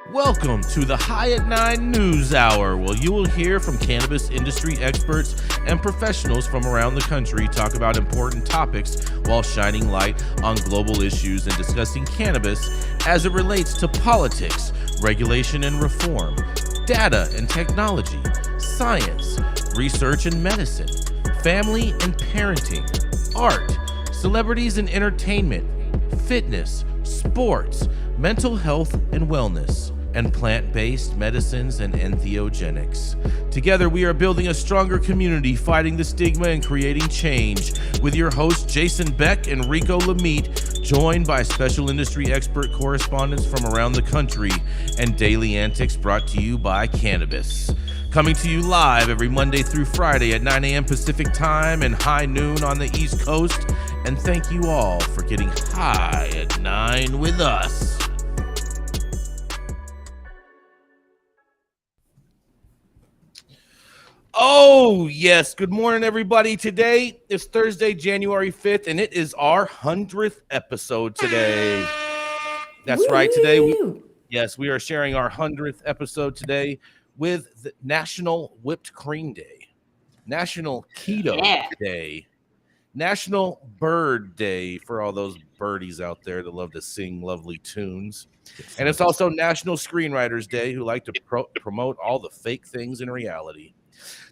Welcome to the High at 9 News Hour, where you will hear from cannabis industry experts and professionals from around the country talk about important topics while shining light on global issues and discussing cannabis as it relates to politics, regulation and reform, data and technology, science, research and medicine, family and parenting, art, celebrities and entertainment, fitness, sports, mental health and wellness, and plant-based medicines and entheogenics. Together, we are building a stronger community, fighting the stigma and creating change. With your hosts, Jason Beck and Rico Lamitte, joined by special industry expert correspondents from around the country, and daily antics brought to you by Cannabis. Coming to you live every Monday through Friday at 9 a.m. Pacific Time and high noon on the East Coast. And thank you all for getting high at 9 with us. Oh, yes. Good morning, everybody. Today is Thursday, January 5th, and it is our 100th episode today. That's right. Today, we are sharing our 100th episode today with the National Whipped Cream Day, National Keto Day, National Bird Day for all those birdies out there that love to sing lovely tunes. And it's also National Screenwriters Day, who like to promote all the fake things in reality.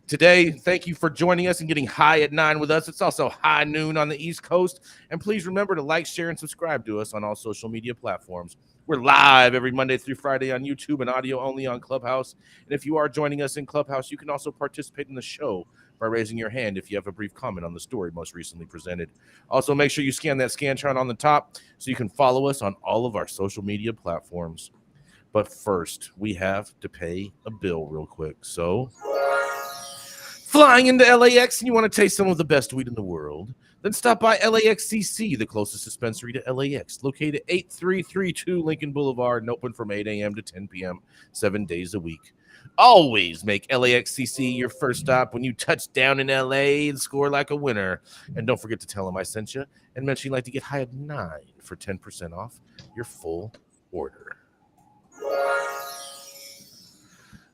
Today, thank you for joining us and getting high at 9 with us. It's also high noon on the East Coast. And please remember to like, share, and subscribe to us on all social media platforms. We're live every Monday through Friday on YouTube and audio only on Clubhouse. And if you are joining us in Clubhouse, you can also participate in the show by raising your hand if you have a brief comment on the story most recently presented. Also, make sure you scan that Scantron on the top so you can follow us on all of our social media platforms. But first, we have to pay a bill real quick. So, flying into LAX and you want to taste some of the best weed in the world? Then stop by LAXCC, the closest dispensary to LAX, located at 8332 Lincoln Boulevard and open from 8 a.m. to 10 p.m., 7 days a week. Always make LAXCC your first stop when you touch down in LA and score like a winner. And don't forget to tell them I sent you and mention you'd like to get high at 9 for 10% off your full order.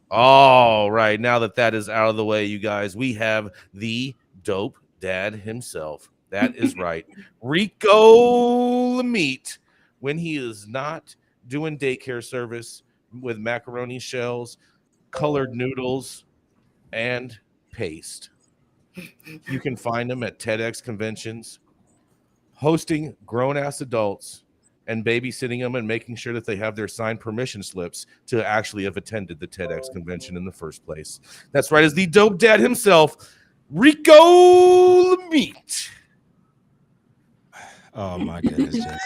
All right, now that is out of the way, you guys, we have the dope dad himself. That is right. Rico Lamitte, when he is not doing daycare service with macaroni shells, colored noodles, and paste. You can find him at TEDx conventions, hosting grown-ass adults and babysitting them and making sure that they have their signed permission slips to actually have attended the TEDx convention in the first place. That's right, as the dope dad himself, Rico Lamitte. Oh, my goodness, Jason.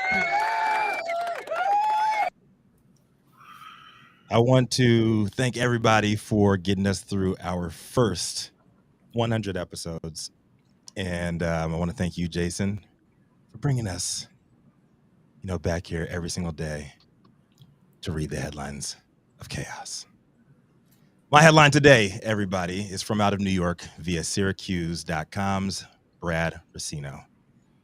I want to thank everybody for getting us through our first 100 episodes. And I want to thank you, Jason, for bringing us, back here every single day to read the headlines of chaos. My headline today, everybody, is from out of New York via Syracuse.com's Brad Racino.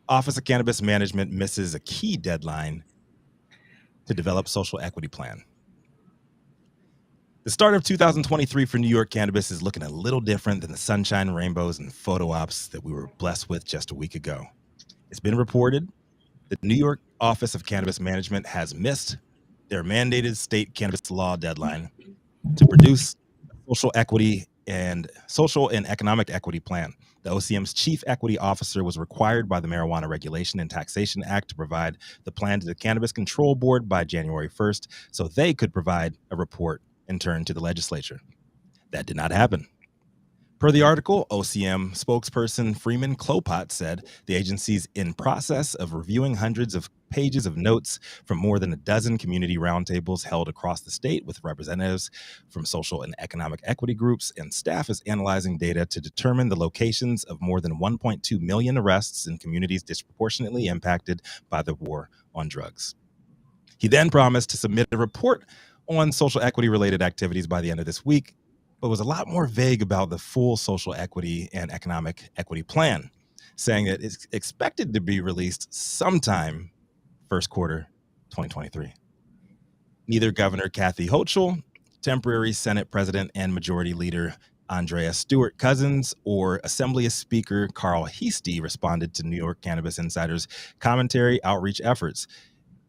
Office of Cannabis Management misses a key deadline to develop social equity plan. The start of 2023 for New York cannabis is looking a little different than the sunshine, rainbows, and photo ops that we were blessed with just a week ago. It's been reported that the New York Office of Cannabis Management has missed their mandated state cannabis law deadline to produce a social and economic equity plan. The OCM's chief equity officer was required by the Marijuana Regulation and Taxation Act to provide the plan to the Cannabis Control Board by January 1st so they could provide a report in turn to the legislature. That did not happen. Per the article, OCM spokesperson Freeman Klopot said the agency's in process of reviewing hundreds of pages of notes from more than a dozen community roundtables held across the state with representatives from social and economic equity groups, and staff is analyzing data to determine the locations of more than 1.2 million arrests in communities disproportionately impacted by the war on drugs. He then promised to submit a report on social equity related activities by the end of this week, but was a lot more vague about the full social equity and economic equity plan, saying that it's expected to be released sometime first quarter 2023. Neither Governor Kathy Hochul, temporary Senate President and Majority Leader Andrea Stewart Cousins, or Assembly Speaker Carl Heastie responded to New York Cannabis Insider's commentary outreach efforts.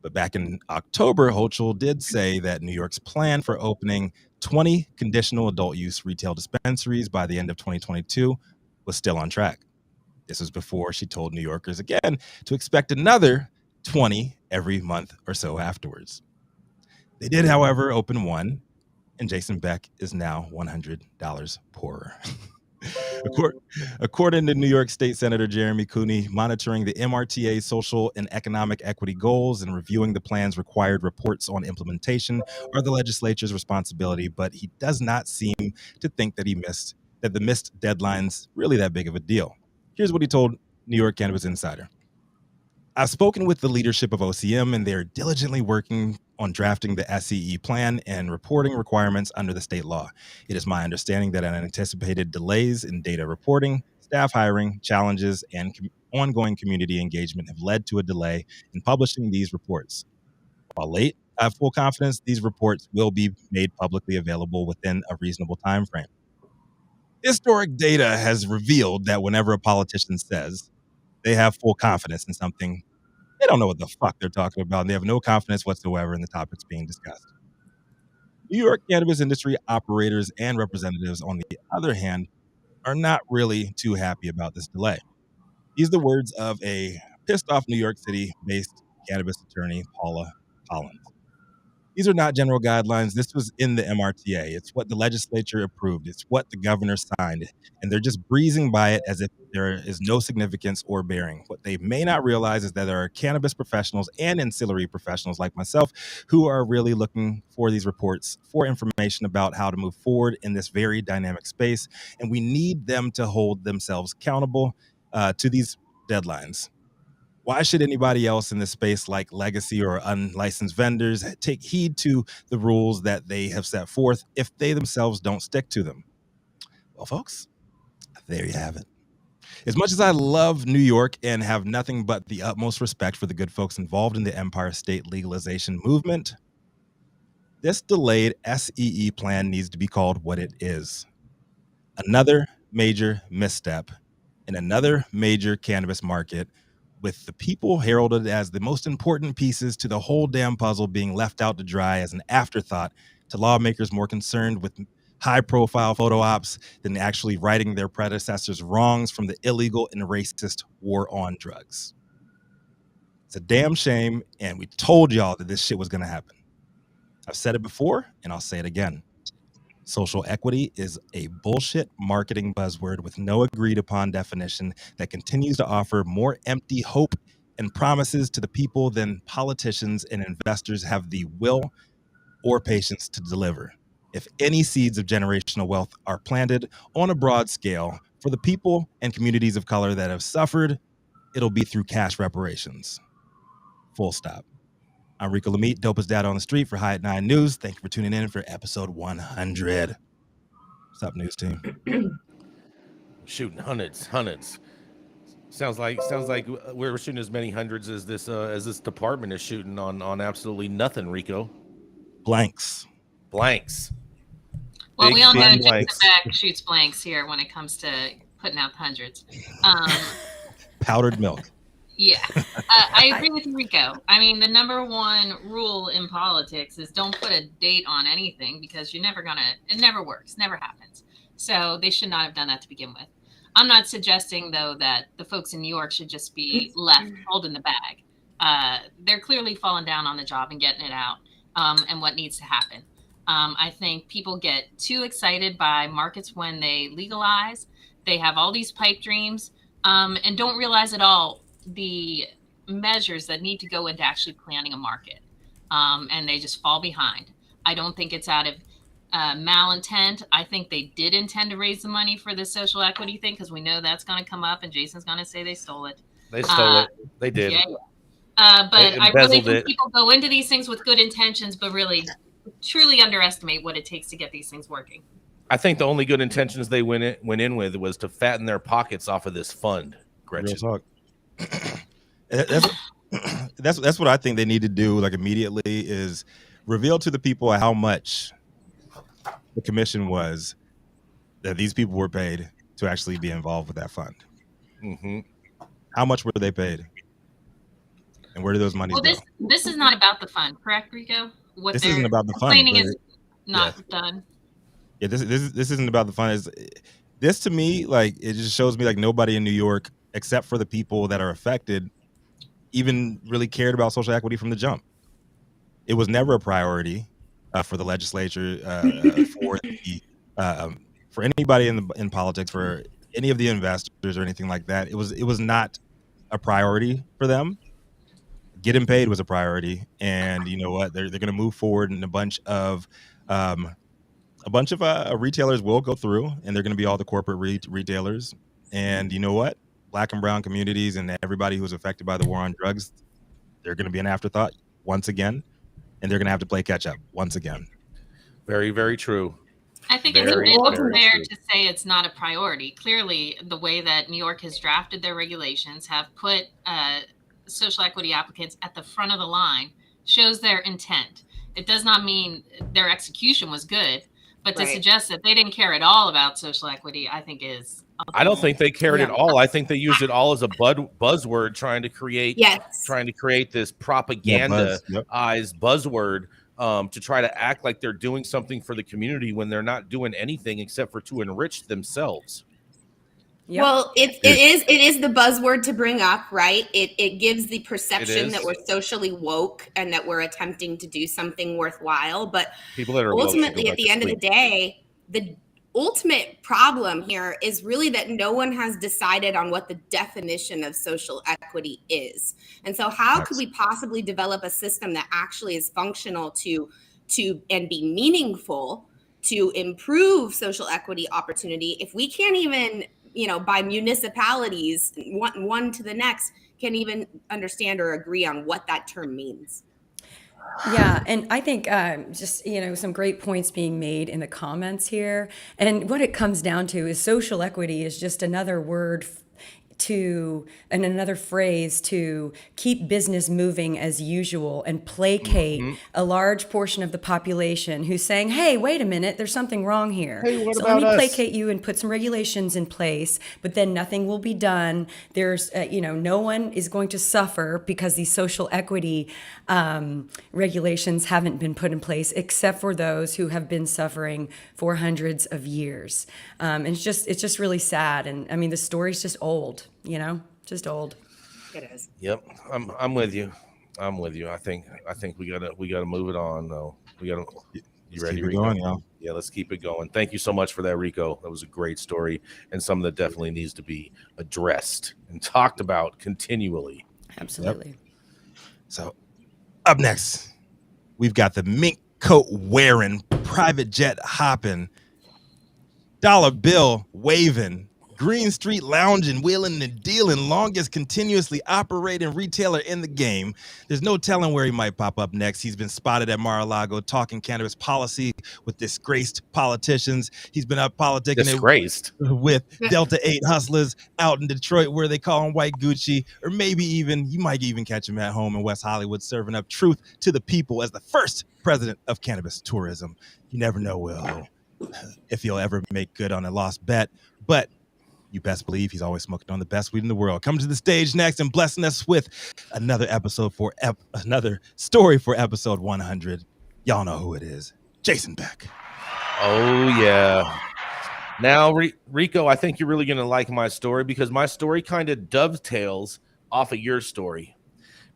But back in October, Hochul did say that New York's plan for opening 20 conditional adult use retail dispensaries by the end of 2022 was still on track. This was before she told New Yorkers again to expect another 20 every month or so afterwards. They did, however, open one, and Jason Beck is now $100 poorer. According to New York State Senator Jeremy Cooney, monitoring the MRTA's social and economic equity goals and reviewing the plan's required reports on implementation are the legislature's responsibility, but he does not seem to think that the missed deadline's really that big of a deal. Here's what he told New York Cannabis Insider. I've spoken with the leadership of OCM, and they're diligently working on drafting the SEE plan and reporting requirements under the state law. It is my understanding that unanticipated delays in data reporting, staff hiring, challenges, and ongoing community engagement have led to a delay in publishing these reports. While late, I have full confidence these reports will be made publicly available within a reasonable time frame. Historic data has revealed that whenever a politician says they have full confidence in something, they don't know what the fuck they're talking about, and they have no confidence whatsoever in the topics being discussed. New York cannabis industry operators and representatives, on the other hand, are not really too happy about this delay. These are the words of a pissed-off New York City-based cannabis attorney, Paula Collins. These are not general guidelines. This was in the MRTA. It's what the legislature approved. It's what the governor signed. And they're just breezing by it as if there is no significance or bearing. What they may not realize is that there are cannabis professionals and ancillary professionals like myself who are really looking for these reports for information about how to move forward in this very dynamic space. And we need them to hold themselves accountable to these deadlines. Why should anybody else in this space, like legacy or unlicensed vendors, take heed to the rules that they have set forth if they themselves don't stick to them? Well, folks, there you have it. As much as I love New York and have nothing but the utmost respect for the good folks involved in the Empire State legalization movement, this delayed SEE plan needs to be called what it is. Another major misstep in another major cannabis market, with the people heralded as the most important pieces to the whole damn puzzle being left out to dry as an afterthought to lawmakers more concerned with high-profile photo ops than actually righting their predecessors' wrongs from the illegal and racist war on drugs. It's a damn shame, and we told y'all that this shit was going to happen. I've said it before, and I'll say it again. Social equity is a bullshit marketing buzzword with no agreed upon definition that continues to offer more empty hope and promises to the people than politicians and investors have the will or patience to deliver. If any seeds of generational wealth are planted on a broad scale for the people and communities of color that have suffered, it'll be through cash reparations. Full stop. I'm Rico Lamitte, dopest dad on the street for High at 9 News. Thank you for tuning in for episode 100. What's up, news team? Shooting hundreds. Sounds like we're shooting as many hundreds as this department is shooting on absolutely nothing, Rico. Blanks. Well, we all know Jason Beck shoots blanks here when it comes to putting out the hundreds. Powdered milk. Yeah, I agree with you, Rico. I mean, the number one rule in politics is don't put a date on anything because it never works, never happens. So they should not have done that to begin with. I'm not suggesting, though, that the folks in New York should just be left holding the bag. They're clearly falling down on the job and getting it out and what needs to happen. I think people get too excited by markets when they legalize. They have all these pipe dreams and don't realize at all the measures that need to go into actually planning a market. And they just fall behind. I don't think it's out of malintent. I think they did intend to raise the money for the social equity thing because we know that's going to come up and Jason's going to say they stole it. They stole it. They did. Yeah. But I really think people go into these things with good intentions, but really truly underestimate what it takes to get these things working. I think the only good intentions they went in with was to fatten their pockets off of this fund, Gretchen. Real talk. That's what I think they need to do, like, immediately, is reveal to the people how much the commission was that these people were paid to actually be involved with that fund. Mm-hmm. How much were they paid? And where do those monies go? This is not about the fund, correct, Rico? What this isn't about the fund. Complaining is not done. Yeah, this isn't about the fund. This to me, like, it just shows me like nobody in New York, except for the people that are affected, even really cared about social equity from the jump. It was never a priority for the legislature, for anybody in politics, for any of the investors or anything like that. It was not a priority for them. Getting paid was a priority, and you know what? They're going to move forward, and a bunch of retailers will go through, and they're going to be all the corporate retailers. And you know what? Black and brown communities and everybody who's affected by the war on drugs, they're going to be an afterthought once again, and they're going to have to play catch up once again. Very, very true. I think it's fair to say it's not a priority. Clearly, the way that New York has drafted their regulations have put social equity applicants at the front of the line shows their intent. It does not mean their execution was good, but to suggest that they didn't care at all about social equity, I think is. I don't think they cared at all. I think they used it all as a buzzword, trying to create this propagandized buzzword to try to act like they're doing something for the community when they're not doing anything except for to enrich themselves. Yep. Well, it is the buzzword to bring up, right? It gives the perception that we're socially woke and that we're attempting to do something worthwhile. But people that are ultimately, at the end of the day, the ultimate problem here is really that no one has decided on what the definition of social equity is. And so how could we possibly develop a system that actually is functional to and be meaningful to improve social equity opportunity if we can't even, by municipalities, one to the next, can even understand or agree on what that term means? Yeah, and I think some great points being made in the comments here. And what it comes down to is social equity is just another word and another phrase to keep business moving as usual and placate a large portion of the population who's saying, hey, wait a minute, there's something wrong here. Hey, what so about let me us? placate you and put some regulations in place, but then nothing will be done. There's, no one is going to suffer because these social equity regulations haven't been put in place, except for those who have been suffering for hundreds of years. And it's just really sad. And I mean, the story's just old. Just old. It is. Yep, I'm with you. I think we gotta move it on though. You ready, Rico? Yeah, let's keep it going. Thank you so much for that, Rico. That was a great story and something that definitely needs to be addressed and talked about continually. Absolutely. Yep. So up next, we've got the mink coat wearing, private jet hopping, dollar bill waving, Green Street lounging, wheeling and dealing, longest continuously operating retailer in the game. There's no telling where he might pop up next. He's been spotted at Mar-a-Lago talking cannabis policy with disgraced politicians. He's been up politicking with Delta 8 hustlers out in Detroit where they call him White Gucci, or maybe even, you might even catch him at home in West Hollywood serving up truth to the people as the first president of cannabis tourism. You never know, if he'll ever make good on a lost bet, but you best believe he's always smoking on the best weed in the world. Coming to the stage next and blessing us with another story for episode 100. Y'all know who it is. Jason Beck. Oh, yeah. Now, Rico, I think you're really going to like my story because my story kind of dovetails off of your story.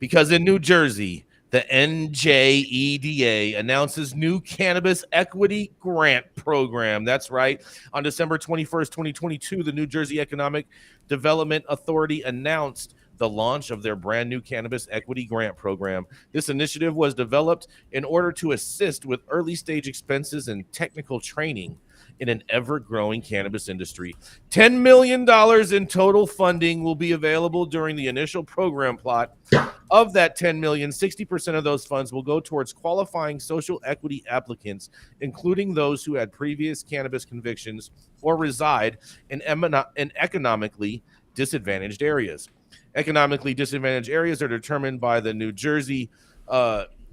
Because in New Jersey, the NJEDA announces new cannabis equity grant program. That's right. On December 21st, 2022, the New Jersey Economic Development Authority announced the launch of their brand new cannabis equity grant program. This initiative was developed in order to assist with early stage expenses and technical training in an ever-growing cannabis industry. $10 million in total funding will be available during the initial program plot. Of that $10 million, 60% of those funds will go towards qualifying social equity applicants, including those who had previous cannabis convictions or reside in economically disadvantaged areas. Economically disadvantaged areas are determined by the New Jersey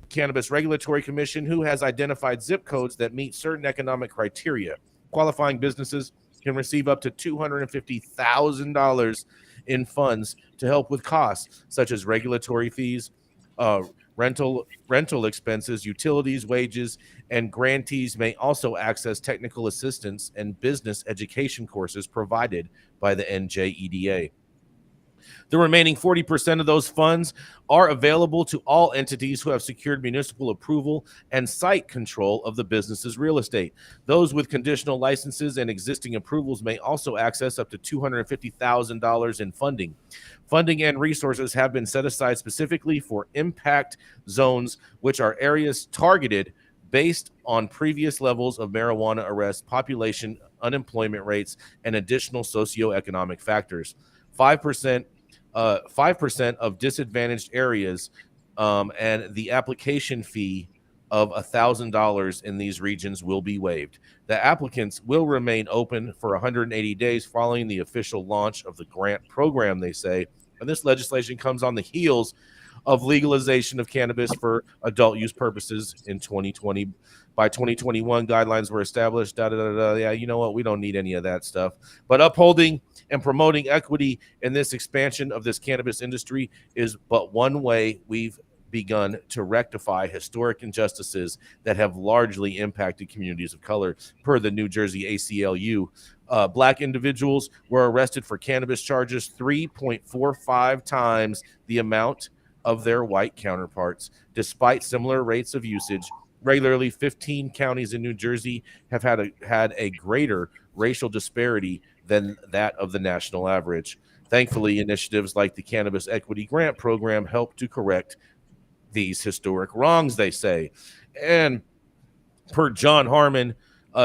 Cannabis Regulatory Commission, who has identified zip codes that meet certain economic criteria. Qualifying businesses can receive up to $250,000 in funds to help with costs such as regulatory fees, rental expenses, utilities, wages, and grantees may also access technical assistance and business education courses provided by the NJEDA. The remaining 40% of those funds are available to all entities who have secured municipal approval and site control of the business's real estate. Those with conditional licenses and existing approvals may also access up to $250,000 in funding. Funding and resources have been set aside specifically for impact zones, which are areas targeted based on previous levels of marijuana arrest, population, unemployment rates, and additional socioeconomic factors. 5% of disadvantaged areas, and the application fee of $1,000 in these regions will be waived. The applicants will remain open for 180 days following the official launch of the grant program, they say. And this legislation comes on the heels of legalization of cannabis for adult use purposes in 2020. By 2021, guidelines were established. Yeah, you know what? We don't need any of that stuff. But upholding and promoting equity in this expansion of this cannabis industry is but one way we've begun to rectify historic injustices that have largely impacted communities of color. Per the New Jersey ACLU, Black individuals were arrested for cannabis charges 3.45 times the amount of their white counterparts, despite similar rates of usage. Regularly, 15 counties in New Jersey have had a greater racial disparity than that of the national average. Thankfully, initiatives like the Cannabis Equity Grant Program help to correct these historic wrongs, they say. And per John Harmon,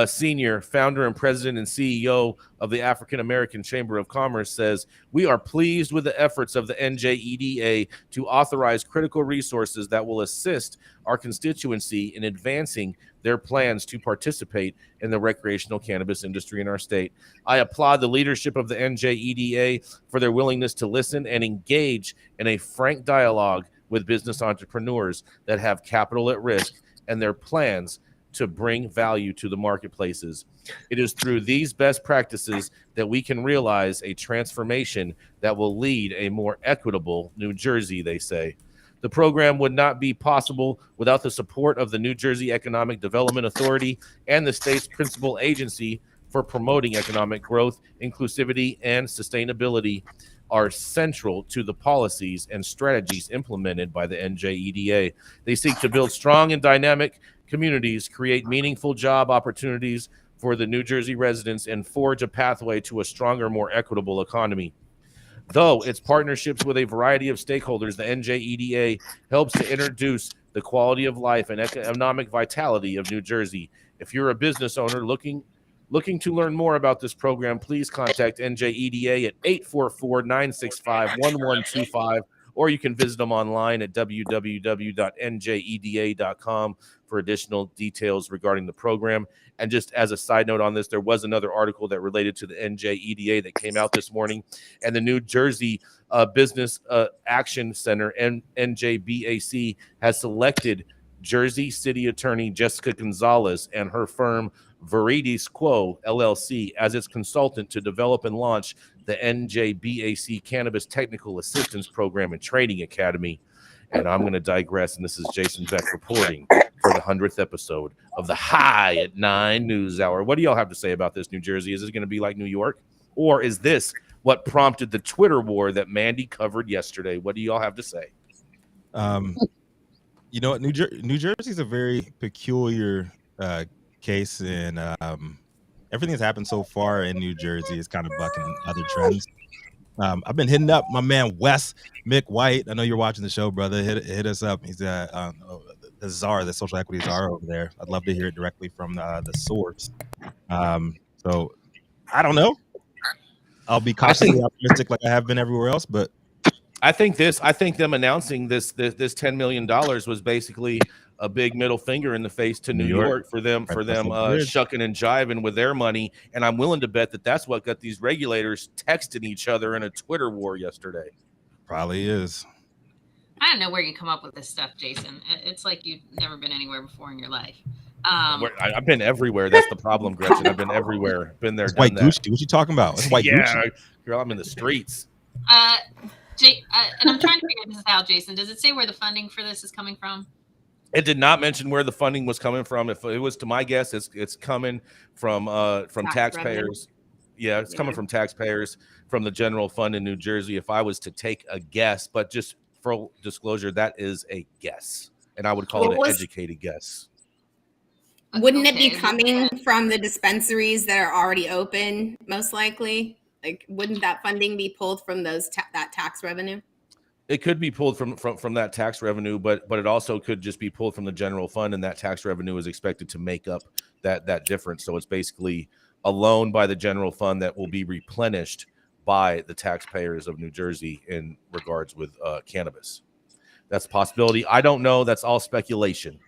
Senior, founder and president and CEO of the African American Chamber of Commerce, says, "We are pleased with the efforts of the NJEDA to authorize critical resources that will assist our constituency in advancing their plans to participate in the recreational cannabis industry in our state. I applaud the leadership of the NJEDA for their willingness to listen and engage in a frank dialogue with business entrepreneurs that have capital at risk and their plans to bring value to the marketplaces. It is through these best practices that we can realize a transformation that will lead a more equitable New Jersey," they say. The program would not be possible without the support of the New Jersey Economic Development Authority and the state's principal agency for promoting economic growth, inclusivity, and sustainability are central to the policies and strategies implemented by the NJEDA. They seek to build strong and dynamic communities, create meaningful job opportunities for the New Jersey residents, and forge a pathway to a stronger, more equitable economy. Though its partnerships with a variety of stakeholders, the NJEDA helps to introduce the quality of life and economic vitality of New Jersey. If you're a business owner looking to learn more about this program, please contact NJEDA at 844-965-1125, or you can visit them online at www.njeda.com for additional details regarding the program. And just as a side note on this, there was another article that related to the NJEDA that came out this morning, and the New Jersey Business Action Center, NJBAC, has selected Jersey City Attorney Jessica Gonzalez and her firm Veritas Quo LLC as its consultant to develop and launch the NJBAC Cannabis Technical Assistance Program and Training Academy. And I'm going to digress, and this is Jason Beck reporting for the 100th episode of the High at 9 News Hour. What do y'all have to say about this, New Jersey? Is it going to be like New York? Or is this what prompted the Twitter war that Manndie covered yesterday? What do y'all have to say? You know what? New Jersey is a very peculiar case, and everything that's happened so far in New Jersey is kind of bucking other trends. I've been hitting up my man Wes Mick White. I know you're watching the show, brother. Hit us up. He's the czar, the social equity czar over there. I'd love to hear it directly from the source. So I don't know. I'll be cautiously optimistic like I have been everywhere else, but I think them announcing this $10 million was basically a big middle finger in the face to New York for them shucking and jiving with their money. And I'm willing to bet that that's what got these regulators texting each other in a Twitter war yesterday. Probably is. I don't know where you come up with this stuff, Jason. It's like you've never been anywhere before in your life. I've been everywhere. That's the problem, Gretchen. I've been everywhere. Been there, It's done white that. Gucci. What you talking about? It's white Yeah, Gucci. girl, I'm in the streets. And I'm trying to figure this out, Jason. Does it say where the funding for this is coming from? It did not mention where the funding was coming from. If it was to my guess, it's coming from taxpayers. Revenue. Yeah, it's coming from taxpayers from the general fund in New Jersey. If I was to take a guess, but just full disclosure, that is a guess, and I would call it an educated guess. Wouldn't it be coming from the dispensaries that are already open, most likely? Like, wouldn't that funding be pulled from those that tax revenue? It could be pulled from that tax revenue, but it also could just be pulled from the general fund, and that tax revenue is expected to make up that difference. So it's basically a loan by the general fund that will be replenished by the taxpayers of New Jersey in regards with cannabis. That's a possibility. I don't know. That's all speculation.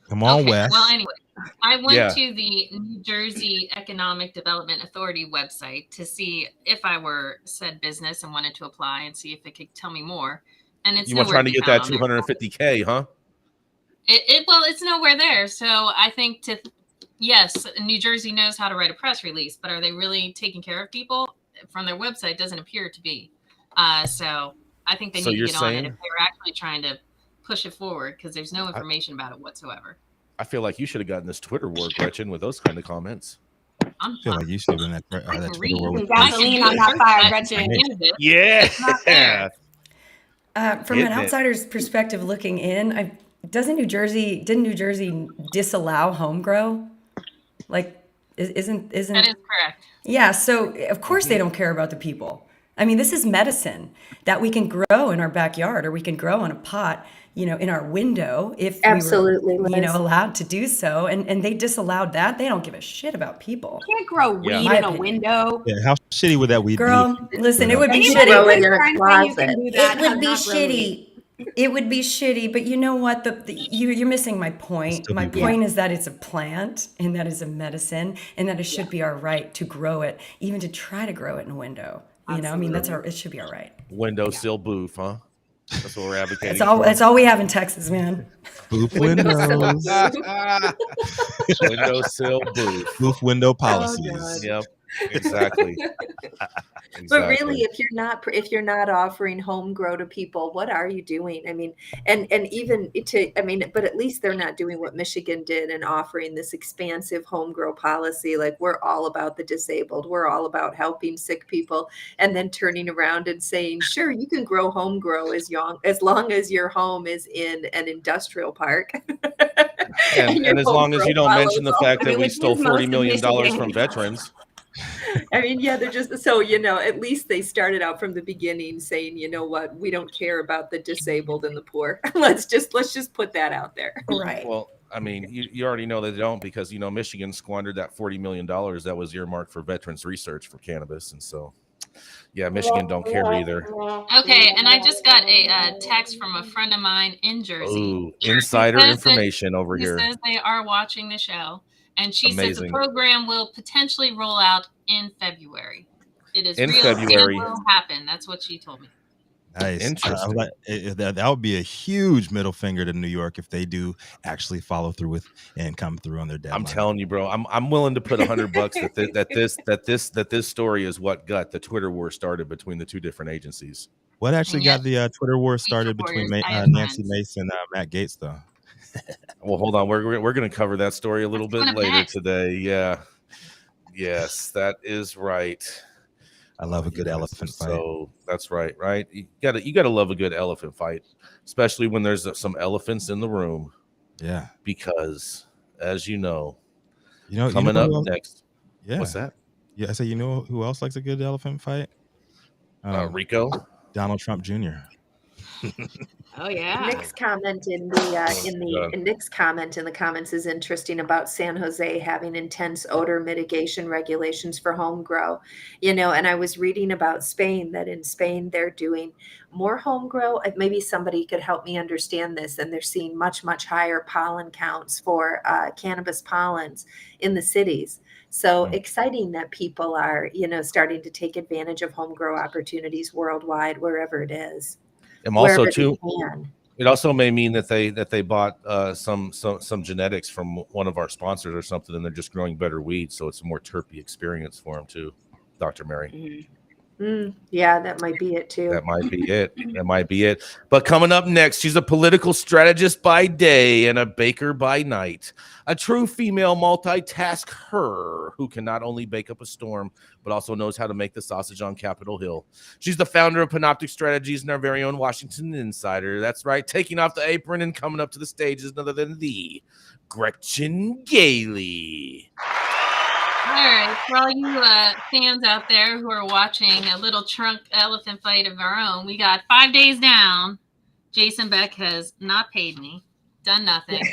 Come on, Wes. Well, anyway, I went to the New Jersey Economic Development Authority website to see if I were said business and wanted to apply and see if it could tell me more. And it's you were trying to get that $250K, huh? Well, it's nowhere there. So I think yes, New Jersey knows how to write a press release, but are they really taking care of people? From their website, doesn't appear to be. So I think they need to get on it if they're actually trying to push it forward, because there's no information about it whatsoever. I feel like you should have gotten this Twitter war, Gretchen, with those kind of comments. I feel like you should have been that Twitter war with gasoline on that fire, Gretchen. Yeah. From an outsider's perspective looking in, didn't New Jersey disallow home grow? Like, isn't that is correct? Yeah. So of course they don't care about the people. I mean, this is medicine that we can grow in our backyard, or we can grow in a pot, in our window if absolutely we were, allowed to do so. And they disallowed that. They don't give a shit about people. You can't grow weed in a window. Yeah, how shitty would that weed be? Listen, it would be shitty. It would be shitty. It would be shitty, but you know what? You're missing my point. My point is that it's a plant, and that is a medicine, and that it should be our right to grow it, even to try to grow it in a window. I mean, it should be all right. Windowsill booth, huh? That's what we're advocating. That's all we have in Texas, man. Booth windows. Windowsill booth. Booth window policies. Yep. Exactly. But really, if you're not offering home grow to people, what are you doing? I mean, but at least they're not doing what Michigan did and offering this expansive home grow policy. Like, we're all about the disabled. We're all about helping sick people, and then turning around and saying, sure, you can grow home grow as long as your home is in an industrial park. and as long as you don't mention the fact that we stole $40 million from veterans. I mean, yeah, they're just so, at least they started out from the beginning saying, you know what, we don't care about the disabled and the poor. Let's just put that out there. Right. Well, I mean, you already know they don't, because, Michigan squandered that $40 million that was earmarked for veterans research for cannabis. And so, yeah, Michigan don't care either. Okay. And I just got a text from a friend of mine in Jersey. Ooh, insider information over here. He says they are watching the show. And she Amazing. says the program will potentially roll out in February. It is in real. February. It will happen. That's what she told me. Nice. Interesting. That would be a huge middle finger to New York if they do actually follow through with and come through on their deadline. I'm telling you, bro. I'm willing to put $100 that this story is what got the Twitter war started between the two different agencies. What actually got the Twitter war started between Nancy Mace and Matt Gaetz, though? Well, hold on. We're going to cover that story a little bit later today. Yeah. Yes, that is right. I love a good elephant fight. So that's right. You gotta love a good elephant fight, especially when there's some elephants in the room. Yeah. Because, as you know coming up next. Yeah. What's that? Yeah, I say, who else likes a good elephant fight? Rico. Donald Trump Jr. Oh yeah. Nick's comment in Nick's comment in the comments is interesting about San Jose having intense odor mitigation regulations for home grow. And I was reading about Spain, that in Spain they're doing more home grow. Maybe somebody could help me understand this. And they're seeing much, much higher pollen counts for cannabis pollens in the cities. So exciting that people are, starting to take advantage of home grow opportunities worldwide, wherever it is. And also too, it also may mean that they bought some genetics from one of our sponsors or something, and they're just growing better weed, so it's a more terpy experience for them too, Dr. Mary. Mm-hmm. Yeah, that might be it too. That might be it. That might be it. But coming up next, she's a political strategist by day and a baker by night. A true female multitasker who can not only bake up a storm, but also knows how to make the sausage on Capitol Hill. She's the founder of Panoptic Strategies and our very own Washington Insider. That's right. Taking off the apron and coming up to the stage is none other than the Gretchen Gailey. All right, for all you fans out there who are watching a little trunk elephant fight of our own, we got 5 days down. Jason Beck has not paid me, done nothing,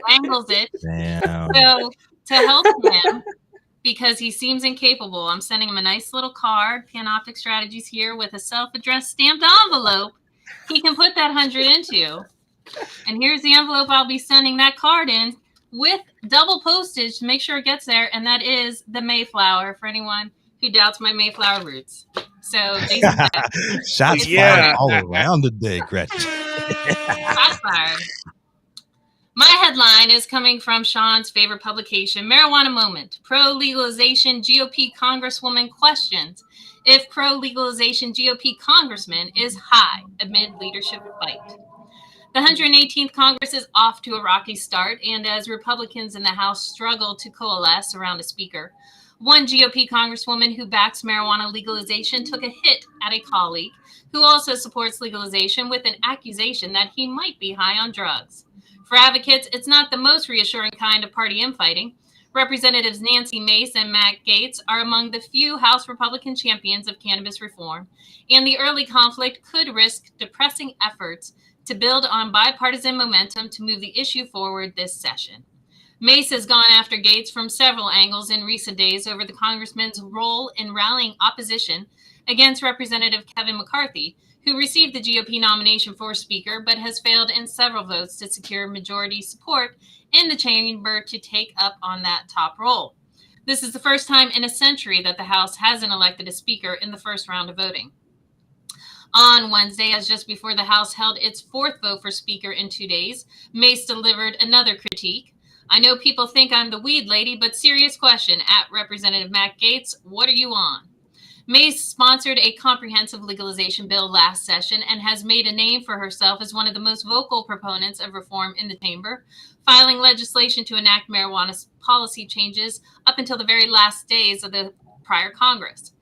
angles it. Damn. So to help him, because he seems incapable, I'm sending him a nice little card, Panoptic Strategies here, with a self-addressed stamped envelope he can put that 100 into. And here's the envelope I'll be sending that card in, with double postage to make sure it gets there, and that is the Mayflower for anyone who doubts my Mayflower roots. So Jason shots fired all around today, Gretchen. Shots fired. My headline is coming from Sean's favorite publication, Marijuana Moment. Pro-legalization GOP Congresswoman questions if pro-legalization GOP congressman is high amid leadership fight. The 118th Congress is off to a rocky start, and as Republicans in the House struggle to coalesce around a speaker, one GOP congresswoman who backs marijuana legalization took a hit at a colleague who also supports legalization with an accusation that he might be high on drugs. For advocates, it's not the most reassuring kind of party infighting. Representatives Nancy Mace and Matt Gaetz are among the few House Republican champions of cannabis reform, and the early conflict could risk depressing efforts to build on bipartisan momentum to move the issue forward this session. Mace has gone after Gaetz from several angles in recent days over the congressman's role in rallying opposition against Representative Kevin McCarthy, who received the GOP nomination for Speaker, but has failed in several votes to secure majority support in the chamber to take up on that top role. This is the first time in a century that the House hasn't elected a Speaker in the first round of voting. On Wednesday, as just before the House held its fourth vote for Speaker in 2 days, Mace delivered another critique. I know people think I'm the weed lady, but serious question at Representative Matt Gaetz, what are you on? Mace sponsored a comprehensive legalization bill last session and has made a name for herself as one of the most vocal proponents of reform in the chamber, filing legislation to enact marijuana policy changes up until the very last days of the prior Congress.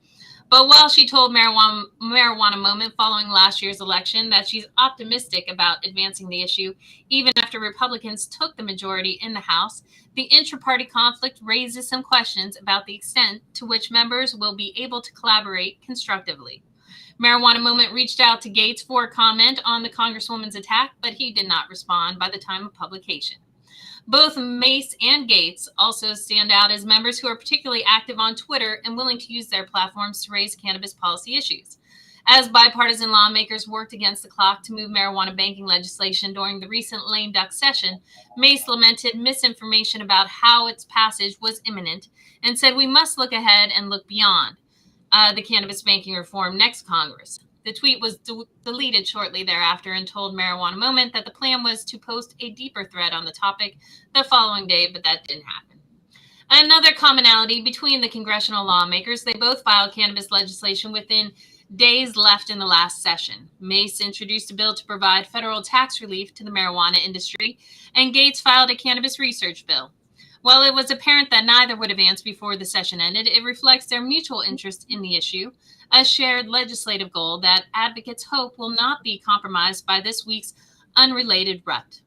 But while she told Marijuana Moment following last year's election that she's optimistic about advancing the issue, even after Republicans took the majority in the House, the intra-party conflict raises some questions about the extent to which members will be able to collaborate constructively. Marijuana Moment reached out to Gaetz for comment on the Congresswoman's attack, but he did not respond by the time of publication. Both Mace and Gaetz also stand out as members who are particularly active on Twitter and willing to use their platforms to raise cannabis policy issues. As bipartisan lawmakers worked against the clock to move marijuana banking legislation during the recent lame duck session, Mace lamented misinformation about how its passage was imminent and said we must look ahead and look beyond the cannabis banking reform next Congress. The tweet was deleted shortly thereafter and told Marijuana Moment that the plan was to post a deeper thread on the topic the following day, but that didn't happen. Another commonality between the congressional lawmakers, they both filed cannabis legislation within days left in the last session. Mace introduced a bill to provide federal tax relief to the marijuana industry, and Gaetz filed a cannabis research bill. While it was apparent that neither would advance before the session ended, it reflects their mutual interest in the issue, a shared legislative goal that advocates hope will not be compromised by this week's unrelated rut.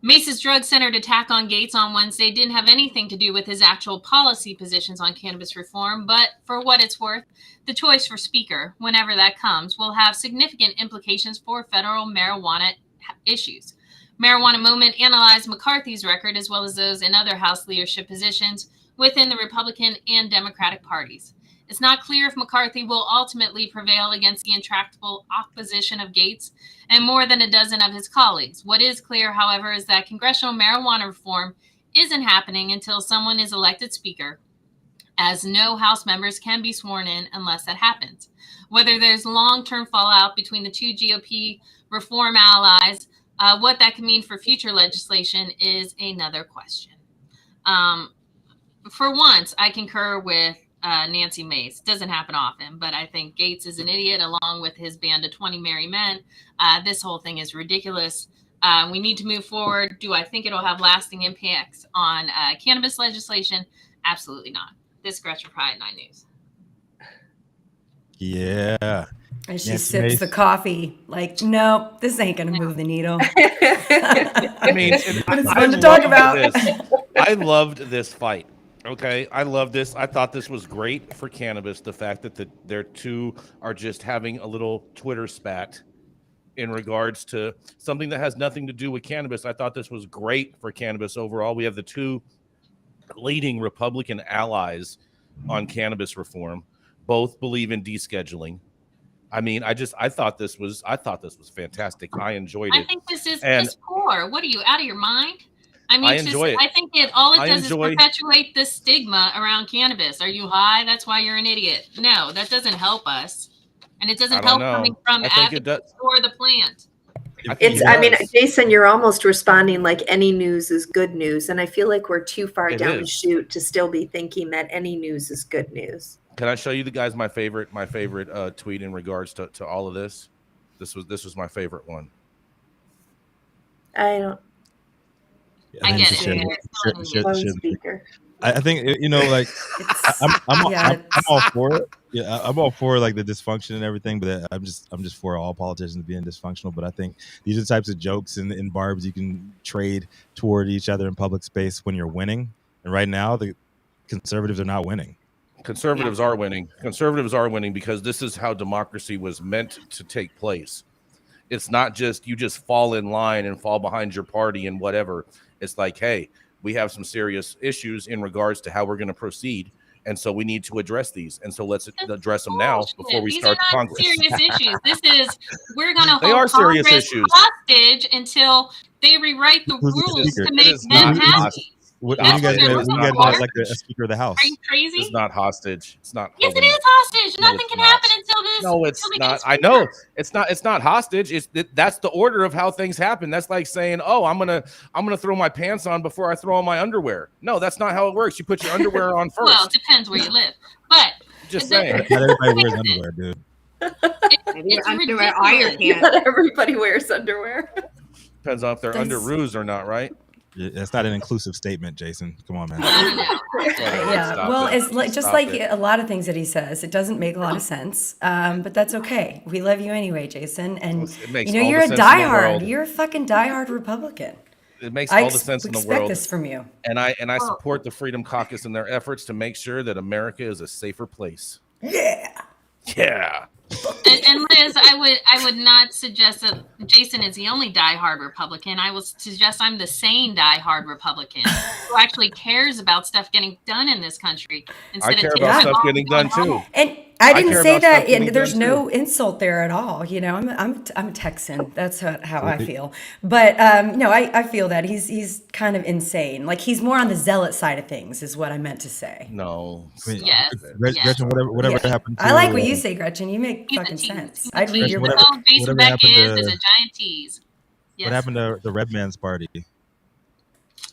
Mace's drug-centered attack on Gaetz on Wednesday didn't have anything to do with his actual policy positions on cannabis reform, but for what it's worth, the choice for Speaker, whenever that comes, will have significant implications for federal marijuana issues. Marijuana Moment analyzed McCarthy's record as well as those in other House leadership positions within the Republican and Democratic parties. It's not clear if McCarthy will ultimately prevail against the intractable opposition of Gaetz and more than a dozen of his colleagues. What is clear, however, is that congressional marijuana reform isn't happening until someone is elected Speaker, as no House members can be sworn in unless that happens. Whether there's long-term fallout between the two GOP reform allies, what that can mean for future legislation is another question. For once, I concur with Nancy Mace. It doesn't happen often, but I think Gates is an idiot along with his band of 20 merry men. This whole thing is ridiculous. We need to move forward. Do I think it'll have lasting impacts on cannabis legislation? Absolutely not. This is Gretchen Pride, 9 News. Yeah. And she sips the coffee like, no, this ain't going to move the needle. I mean, but it's fun to talk about. I loved this fight. Okay, I love this. I thought this was great for cannabis. The fact that their two are just having a little Twitter spat in regards to something that has nothing to do with cannabis. I thought this was great for cannabis overall. We have the two leading Republican allies on cannabis reform. Both believe in descheduling. I mean, I thought this was fantastic. I enjoyed it. I think this is piss poor. What are you, out of your mind? I mean, I think all it does is perpetuate the stigma around cannabis. Are you high? That's why you're an idiot. No, that doesn't help us. And it doesn't help coming from advocates or the plant. I mean, Jason, you're almost responding like any news is good news. And I feel like we're too far down the chute to still be thinking that any news is good news. Can I show you the guys my favorite tweet in regards to all of this? This was my favorite one. I don't. I get it. I think, you know, like I'm all for it. Yeah, I'm all for like the dysfunction and everything, but I'm just for all politicians being dysfunctional. But I think these are the types of jokes and barbs you can trade toward each other in public space when you're winning. And right now, the conservatives are not winning. Conservatives are winning. Conservatives are winning because this is how democracy was meant to take place. It's not just you just fall in line and fall behind your party and whatever. It's like, hey, we have some serious issues in regards to how we're going to proceed. And so we need to address these. And so let's address them now before we start the Congress. These are not serious issues. This is, we're going to hold Congress hostage until they rewrite the rules to make them happy. When you guys have like a Speaker of the House. Are you crazy? It's not hostage. It's not. Yes, it is hostage. Nothing can happen until this. No, it's not. I know it's not. It's not hostage. That's the order of how things happen. That's like saying, "Oh, I'm gonna throw my pants on before I throw on my underwear." No, that's not how it works. You put your underwear on first. Well, it depends where you live, but just saying. Not everybody wears underwear, dude. It's underwear or your pants. Not everybody wears underwear. Depends on if they're underoos or not, right? That's not an inclusive statement, Jason. Come on, man. Yeah, well, it's like like a lot of things that he says. It doesn't make a lot of sense, but that's okay. We love you anyway, Jason. And you know, you're a diehard. You're a fucking diehard Republican. It makes all the sense in the world. I expect this from you. And I support the Freedom Caucus in their efforts to make sure that America is a safer place. Yeah. Yeah. And Liz, I would not suggest that Jason is the only diehard Republican. I will suggest I'm the sane diehard Republican who actually cares about stuff getting done in this country. I care about stuff getting done too. And I didn't say that. There's no insult there at all. You know, I'm a Texan. That's how I feel. But no, I feel that he's kind of insane. Like he's more on the zealot side of things, is what I meant to say. No. Yes. Gretchen, whatever happened to, I like what you say, Gretchen. You make fucking sense. I'd read your book. Jason Beck is a giant tease. Yes. What happened to the Red Man's Party?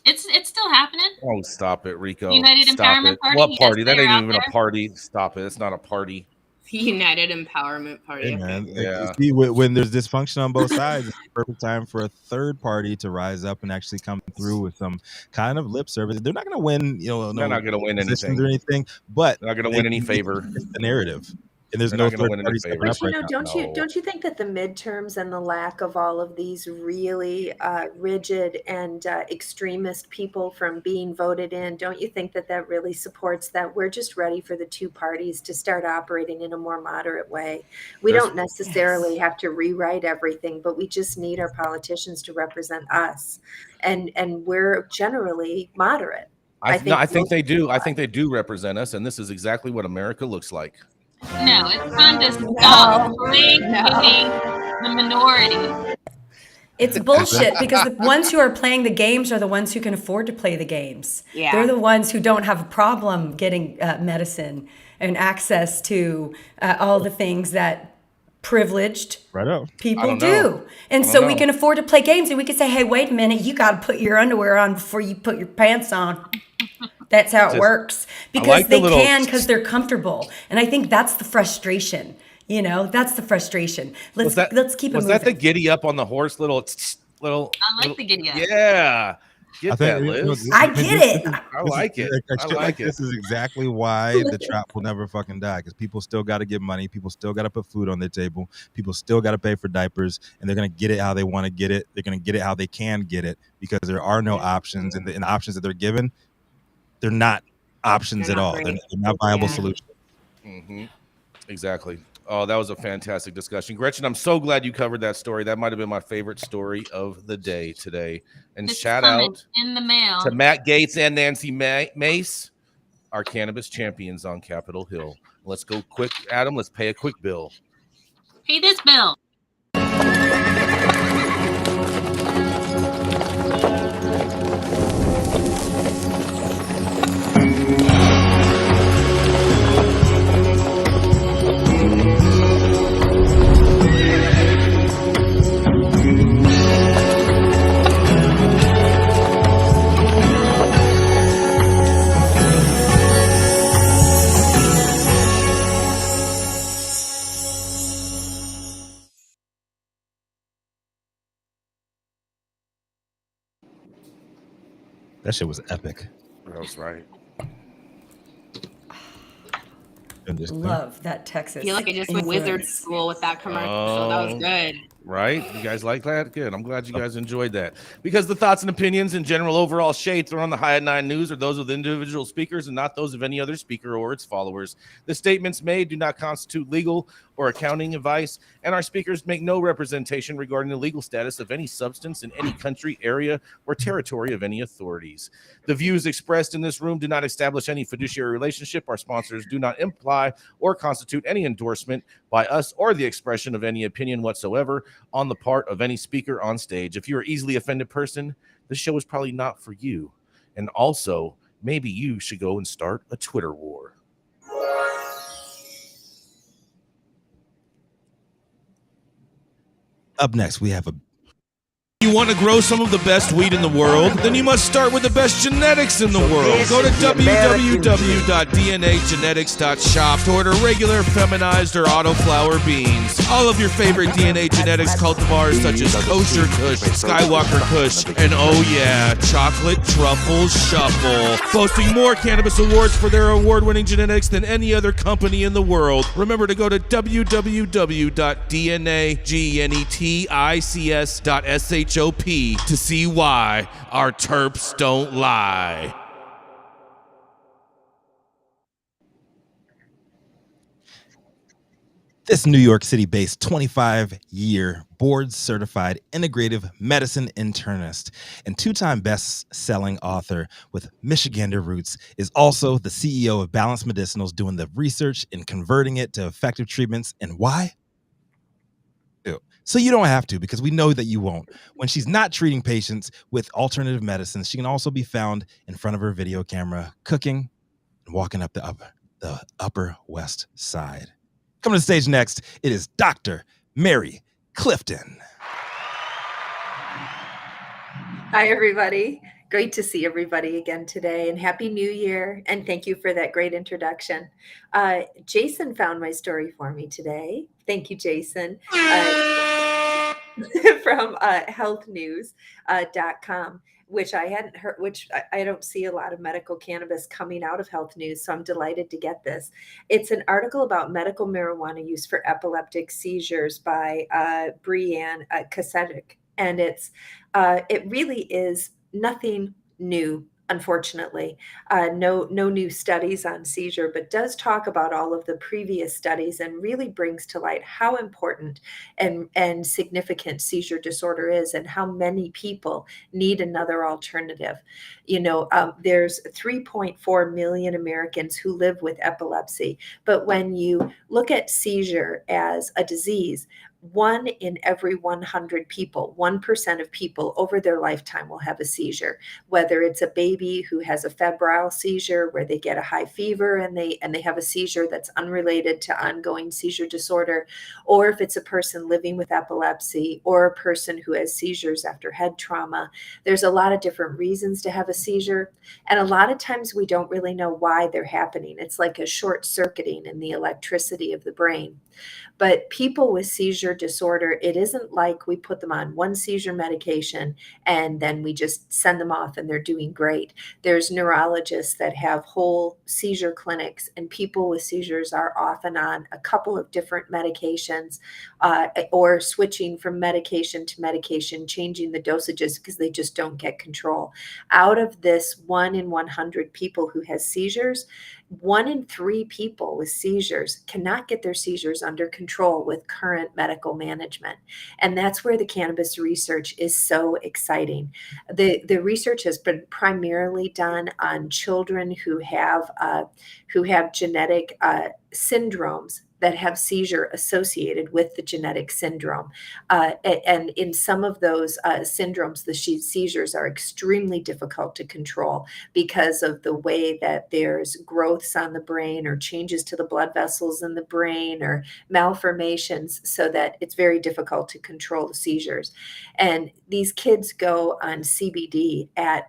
It's still happening. Oh, stop it, Rico. United Empowerment Party. What party? That ain't even a party. Stop it. It's not a party. The United Empowerment Party. Hey, man. Yeah. See, when there's dysfunction on both sides, it's the perfect time for a third party to rise up and actually come through with some kind of lip service. They're not going to win, they're not going to win anything. But they're not going to win any favor. It's the narrative. And there's no third party stepping up right now. Don't you think that the midterms and the lack of all of these really rigid and extremist people from being voted in, don't you think that really supports that we're just ready for the two parties to start operating in a more moderate way? We don't necessarily have to rewrite everything, but we just need our politicians to represent us, and we're generally moderate. I think they do. I think they do represent us, and this is exactly what America looks like. No, it's time to stop blaming the minority. It's bullshit because the ones who are playing the games are the ones who can afford to play the games. Yeah. They're the ones who don't have a problem getting medicine and access to all the things that privileged people do. And so we can afford to play games, and we can say, hey, wait a minute, you got to put your underwear on before you put your pants on. That's how it works. Because like they can, because they're comfortable. And I think that's the frustration. You know, that's the frustration. Let's keep it moving. Was that the giddy up on the horse? Little. I like the giddy up. Yeah. Get that, Liz. I get it. I like it. I like it. This is exactly why the trap will never fucking die, because people still got to get money. People still got to put food on their table. People still got to pay for diapers, and they're going to get it how they want to get it. They're going to get it how they can get it, because there are no options, and the options that they're given, they're not options at all. They're not viable solutions. Mm-hmm. Exactly. Oh, that was a fantastic discussion. Gretchen, I'm so glad you covered that story. That might have been my favorite story of the day today. And It's shout out in the mail to Matt Gaetz and Nancy Mace, our cannabis champions on Capitol Hill. Let's go quick, Adam. Let's pay a quick bill. Pay this bill. That shit was epic. That was right. Love that Texas. I feel like I just went wizard school with that commercial. That was good. Right? You guys like that? Good. I'm glad you guys enjoyed that. Because the thoughts and opinions and general overall shade thrown on the High at 9 News are those of the individual speakers and not those of any other speaker or its followers. The statements made do not constitute legal or accounting advice, and our speakers make no representation regarding the legal status of any substance in any country, area, or territory of any authorities. The views expressed in this room do not establish any fiduciary relationship. Our sponsors do not imply or constitute any endorsement by us or the expression of any opinion whatsoever on the part of any speaker on stage. If you're an easily offended person, this show is probably not for you. And also, maybe you should go and start a Twitter war. Up next, we have a... You want to grow some of the best weed in the world? Then you must start with the best genetics in the world. Go to www.dnagenetics.shop to order regular, feminized, or autoflower beans. All of your favorite DNA genetics cultivars such as Kosher Kush, Skywalker Kush, and oh yeah, Chocolate Truffle Shuffle. Boasting more cannabis awards for their award-winning genetics than any other company in the world. Remember to go to www.dnagenetics.shop to see why our terps don't lie. This New York City-based 25-year board-certified integrative medicine internist and two-time best-selling author with Michigander roots is also the CEO of Balanced Medicinals, doing the research and converting it to effective treatments. And why? So you don't have to, because we know that you won't. When she's not treating patients with alternative medicines, she can also be found in front of her video camera, cooking and walking up the Upper West Side. Coming to the stage next, it is Dr. Mary Clifton. Hi, everybody. Great to see everybody again today, and Happy New Year. And thank you for that great introduction. Jason found my story for me today. Thank you, Jason. From healthnews.com, which I hadn't heard, which I don't see a lot of medical cannabis coming out of Health News. So I'm delighted to get this. It's an article about medical marijuana use for epileptic seizures by Brianne Kasetic. And it really is nothing new, unfortunately. No new studies on seizure, but does talk about all of the previous studies and really brings to light how important and significant seizure disorder is and how many people need another alternative. There's 3.4 million Americans who live with epilepsy, but when you look at seizure as a disease, 1 in every 100 people, 1% of people over their lifetime will have a seizure, whether it's a baby who has a febrile seizure where they get a high fever and they have a seizure that's unrelated to ongoing seizure disorder, or if it's a person living with epilepsy or a person who has seizures after head trauma. There's a lot of different reasons to have a seizure, and a lot of times we don't really know why they're happening. It's like a short circuiting in the electricity of the brain. But people with seizure disorder, it isn't like we put them on one seizure medication and then we just send them off and they're doing great. There's neurologists that have whole seizure clinics, and people with seizures are often on a couple of different medications, or switching from medication to medication, changing the dosages because they just don't get control. Out of this 1 in 100 people who has seizures, 1 in 3 people with seizures cannot get their seizures under control with current medical management. And that's where the cannabis research is so exciting. The research has been primarily done on children who have genetic syndromes that have seizure associated with the genetic syndrome. And in some of those syndromes, the seizures are extremely difficult to control because of the way that there's growths on the brain or changes to the blood vessels in the brain or malformations, so that it's very difficult to control the seizures. And these kids go on CBD at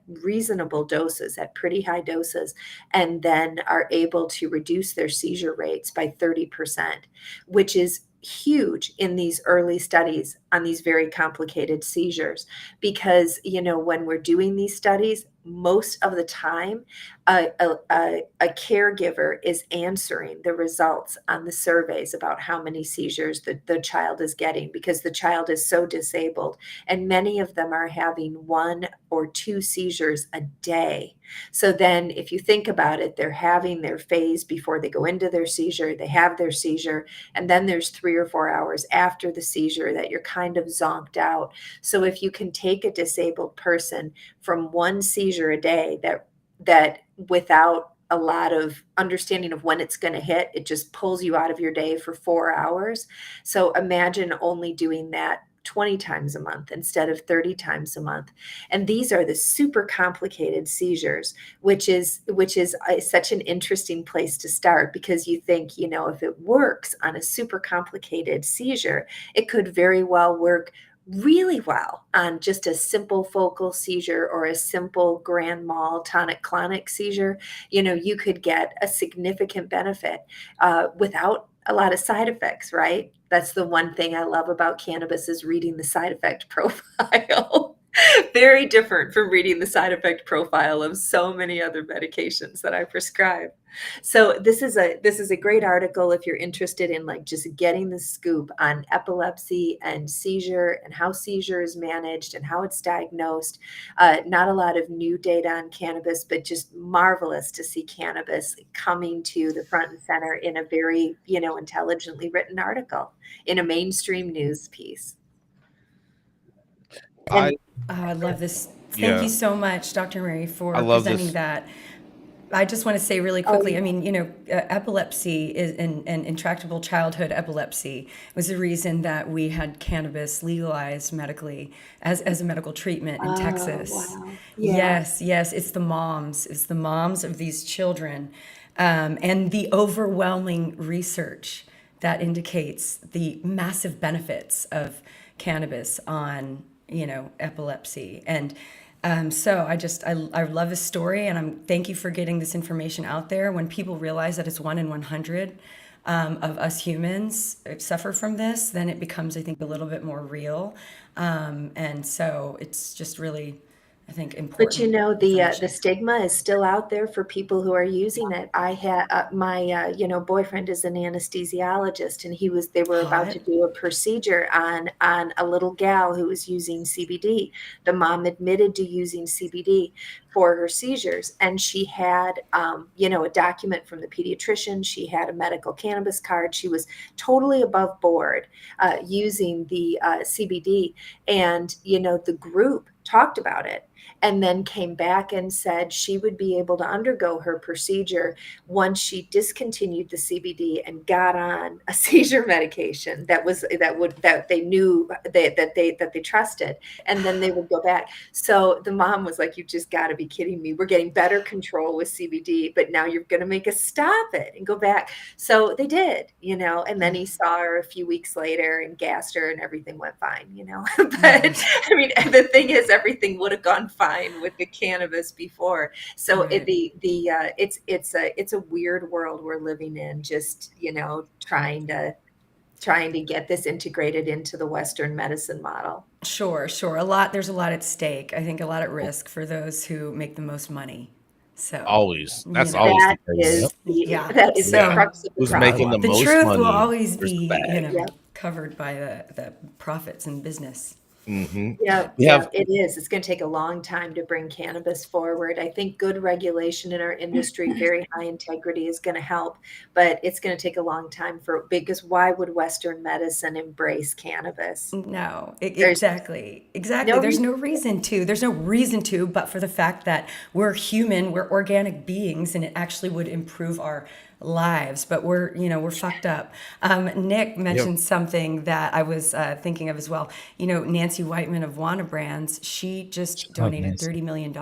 reasonable doses, at pretty high doses, and then are able to reduce their seizure rates by 30%, which is huge in these early studies on these very complicated seizures. Because, when we're doing these studies, most of the time, a caregiver is answering the results on the surveys about how many seizures the child is getting, because the child is so disabled. And many of them are having 1 or 2 seizures a day. So then if you think about it, they're having their phase before they go into their seizure, they have their seizure, and then there's 3 or 4 hours after the seizure that you're kind of zonked out. So if you can take a disabled person from 1 seizure a day that without a lot of understanding of when it's going to hit, it just pulls you out of your day for 4 hours. So imagine only doing that 20 times a month instead of 30 times a month. And these are the super complicated seizures, which is such an interesting place to start, because you think, if it works on a super complicated seizure, it could very well work really well on just a simple focal seizure or a simple grand mal tonic-clonic seizure. You could get a significant benefit without a lot of side effects, right? That's the one thing I love about cannabis, is reading the side effect profile. Very different from reading the side effect profile of so many other medications that I prescribe. So this is a great article if you're interested in just getting the scoop on epilepsy and seizure and how seizure is managed and how it's diagnosed. Not a lot of new data on cannabis, but just marvelous to see cannabis coming to the front and center in a very, intelligently written article in a mainstream news piece. I love this. Thank you so much, Dr. Mary, for presenting that. I just want to say really quickly, epilepsy and intractable childhood epilepsy was the reason that we had cannabis legalized medically as a medical treatment in Texas. Wow. Yeah. Yes. It's the moms of these children, and the overwhelming research that indicates the massive benefits of cannabis on epilepsy. And so I love this story, and thank you for getting this information out there. When people realize that it's 1 in 100 of us humans suffer from this, then it becomes, I think, a little bit more real. And so it's just really, I think, important. But the stigma is still out there for people who are using it. I had my boyfriend is an anesthesiologist, and they were about to do a procedure on a little gal who was using CBD. The mom admitted to using CBD for her seizures, and she had a document from the pediatrician. She had a medical cannabis card. She was totally above board using the CBD, and the group talked about it. and then came back and said she would be able to undergo her procedure once she discontinued the CBD and got on a seizure medication that they knew that they trusted, and then they would go back. So the mom was like, "You've just got to be kidding me. We're getting better control with CBD, but now you're going to make us stop it and go back." So they did, and then he saw her a few weeks later and gassed her and everything went fine, But I mean, the thing is, everything would have gone fine with the cannabis before. So Right. it's a weird world we're living in, just, trying to get this integrated into the Western medicine model. Sure. There's a lot at stake. I think a lot at risk for those who make the most money. So Always. That's know. always That the case. is Yeah. that is So- the crux of the Who's problem. making the the most truth money? will always There's be, the bag. Yeah. covered by the profits and business. Mm-hmm. Yeah, We have- it is. It's going to take a long time to bring cannabis forward. I think good regulation in our industry, very high integrity, is going to help, but it's going to take a long time because why would Western medicine embrace cannabis? No, There's exactly. no There's no reason to. There's no reason to, but for the fact that we're human, we're organic beings, and it actually would improve our lives. But we're fucked up. Nick mentioned something that I was thinking of as well. Nancy Whiteman of Wana Brands, she just donated $30 million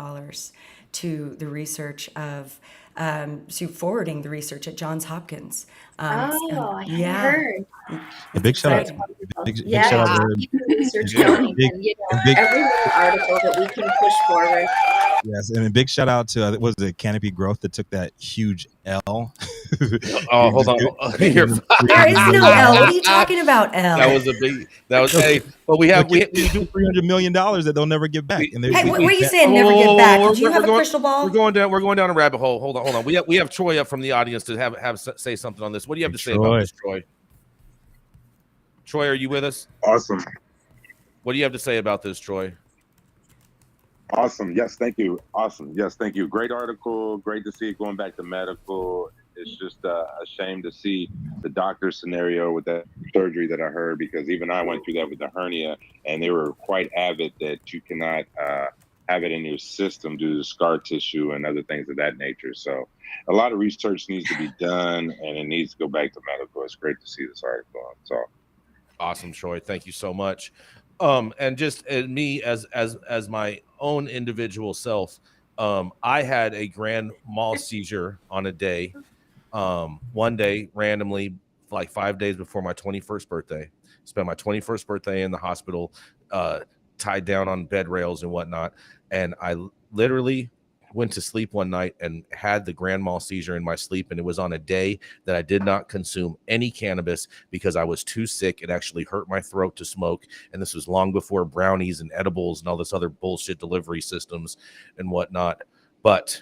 to the research of to forwarding the research at Johns Hopkins. I hadn't heard. A big shout out. Big shout out to her. Keep the research going, and every little article that we can push forward. Yes, and a big shout out to was it Canopy Growth that took that huge L. Oh, hold on. There is no L. What are you talking about, L? That was hey, but we do $300 million that they'll never get back. And Hey, what are you saying? Never get back? Do you have a crystal ball? We're going down a rabbit hole. Hold on. We have Troy up from the audience to have say something on this. What do you have to say about this, Troy? Troy, are you with us? Awesome. What do you have to say about this, Troy? Awesome. Yes, thank you. Awesome. Yes, thank you. Great article. Great to see it going back to medical. It's just a shame to see the doctor scenario with that surgery that I heard, because even I went through that with the hernia, and they were quite avid that you cannot have it in your system due to scar tissue and other things of that nature. So a lot of research needs to be done, and it needs to go back to medical. It's great to see this article. So awesome, Troy. Thank you so much. And just me as my own individual self, I had a grand mal seizure on a day, one day randomly, like 5 days before my 21st birthday. Spent my 21st birthday in the hospital, tied down on bed rails and whatnot. And I literally went to sleep one night and had the grand mal seizure in my sleep. And it was on a day that I did not consume any cannabis because I was too sick. It actually hurt my throat to smoke. And this was long before brownies and edibles and all this other bullshit delivery systems and whatnot. But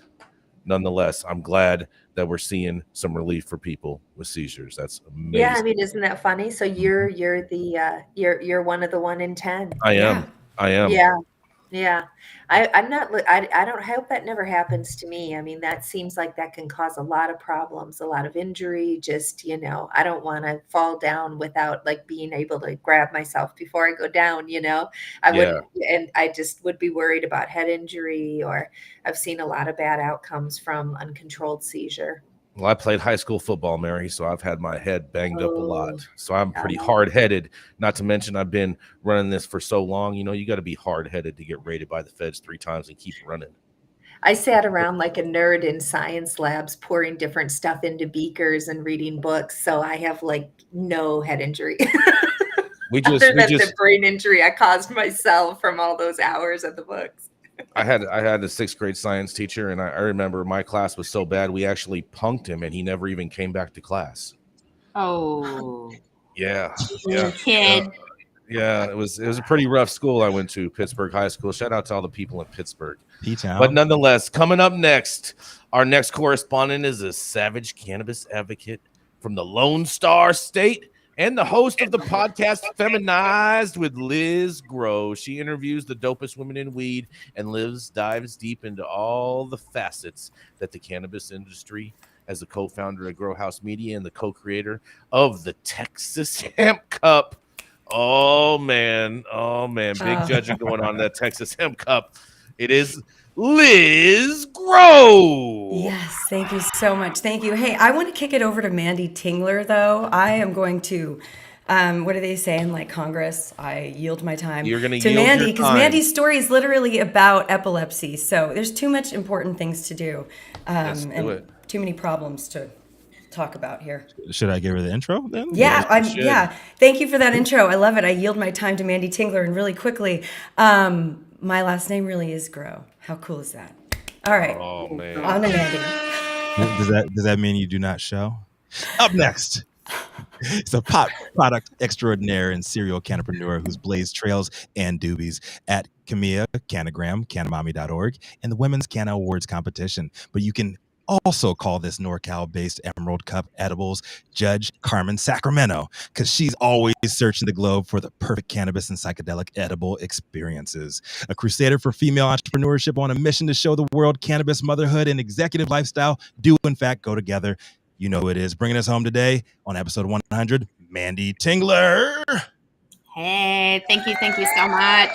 nonetheless, I'm glad that we're seeing some relief for people with seizures. That's amazing. Yeah, I mean, isn't that funny? So you're one of the 1 in 10. I am. Yeah. I don't hope that never happens to me. I mean, that seems like that can cause a lot of problems, a lot of injury. Just, I don't want to fall down without like being able to grab myself before I go down, I just would be worried about head injury, or I've seen a lot of bad outcomes from uncontrolled seizure. Well, I played high school football, Mary, so I've had my head banged up a lot. So I'm pretty hard-headed. Not to mention I've been running this for so long. You got to be hard-headed to get raided by the feds 3 times and keep running. I sat around like a nerd in science labs, pouring different stuff into beakers and reading books. So I have like no head injury. Other than the brain injury I caused myself from all those hours of the books. I had a 6th grade science teacher, and I remember my class was so bad we actually punked him, and he never even came back to class. Oh, yeah, kid. Yeah, it was a pretty rough school I went to, Pittsburgh High School. Shout out to all the people in Pittsburgh. P-town. But nonetheless, coming up next, our next correspondent is a savage cannabis advocate from the Lone Star State, and the host of the podcast Feminized with Liz Grow. She interviews the dopest women in weed, and Liz dives deep into all the facets that the cannabis industry, as the co-founder of Grow House Media and the co-creator of the Texas Hemp Cup. Oh man, big judging going on in that Texas Hemp Cup. It is Liz Grow. Yes, thank you so much. Thank you. Hey, I want to kick it over to Manndie Tingler, though. I am going to, what do they say in like Congress? I yield my time You're gonna to yield Manndie, your because time. Manndie's story is literally about epilepsy. So there's too much important things to do, Let's do and it. too many problems to talk about here. Should I give her the intro then? Yeah, you should. yeah. Thank you for that intro. I love it. I yield my time to Manndie Tingler, and really quickly, my last name really is Grow. How cool is that? All right. Oh man. On to Manndie. Does that mean you do not show? Up next, it's a product extraordinaire and serial cannapreneur who's blazed trails and doobies at Camilla, Canagram, Canamami.org, and the Women's Canna Awards competition. But you can also call this NorCal-based Emerald Cup Edibles Judge Carmen Sacramento, because she's always searching the globe for the perfect cannabis and psychedelic edible experiences. A crusader for female entrepreneurship on a mission to show the world cannabis, motherhood, and executive lifestyle do in fact go together. You know who it is. Bringing us home today on episode 100, Manndie Tingler. Hey, thank you so much.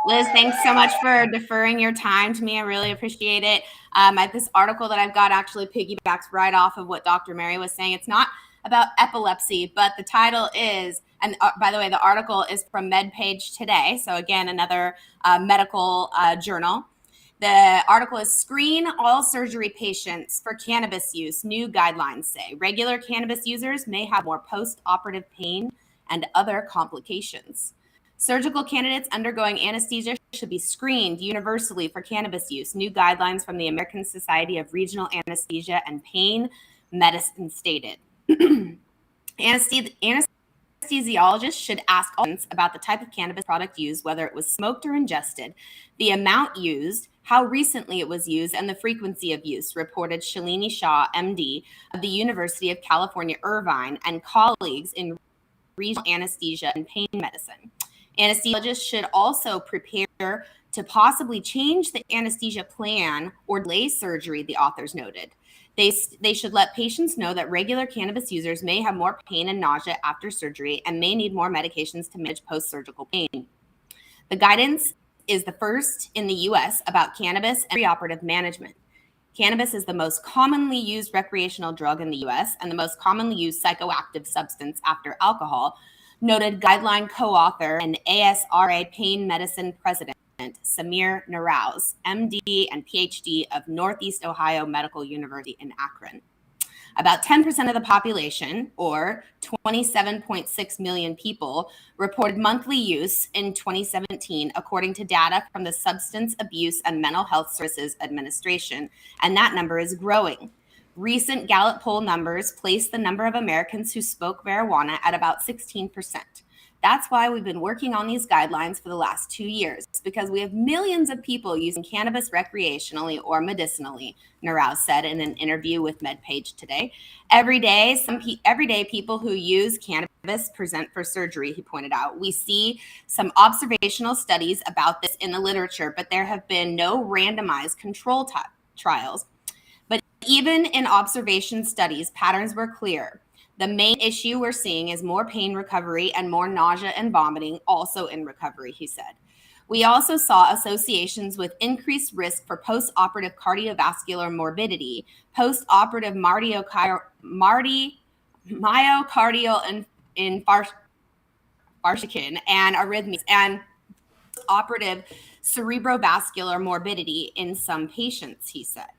Liz, thanks so much for deferring your time to me. I really appreciate it. This article that I've got actually piggybacks right off of what Dr. Mary was saying. It's not about epilepsy, but the title is, and by the way, the article is from MedPage Today. So again, another medical journal. The article is Screen All Surgery Patients for Cannabis Use. New guidelines say regular cannabis users may have more post-operative pain and other complications. Surgical candidates undergoing anesthesia should be screened universally for cannabis use. New guidelines from the American Society of Regional Anesthesia and Pain Medicine stated. Anesthesiologists should ask all patients about the type of cannabis product used, whether it was smoked or ingested, the amount used, how recently it was used, and the frequency of use, reported Shalini Shah, MD, of the University of California, Irvine, and colleagues in regional anesthesia and pain medicine. Anesthesiologists should also prepare to possibly change the anesthesia plan or delay surgery, the authors noted. They should let patients know that regular cannabis users may have more pain and nausea after surgery and may need more medications to manage post-surgical pain. The guidance is the first in the U.S. about cannabis and preoperative management. Cannabis is the most commonly used recreational drug in the U.S. and the most commonly used psychoactive substance after alcohol, noted guideline co-author and ASRA pain medicine president, Samir Narauz, MD and PhD of Northeast Ohio Medical University in Akron. About 10% of the population, or 27.6 million people, reported monthly use in 2017, according to data from the Substance Abuse and Mental Health Services Administration, and that number is growing. Recent Gallup poll numbers place the number of Americans who smoke marijuana at about 16%. That's why we've been working on these guidelines for the last 2 years, because we have millions of people using cannabis recreationally or medicinally, Narauz said in an interview with MedPage Today. Every day, people who use cannabis present for surgery, he pointed out. We see some observational studies about this in the literature, but there have been no randomized control trials. But even in observation studies, patterns were clear. The main issue we're seeing is more pain recovery and more nausea and vomiting also in recovery, he said. We also saw associations with increased risk for post-operative cardiovascular morbidity, post-operative myocardial infarction and arrhythmias, and post-operative cerebrovascular morbidity in some patients, he said.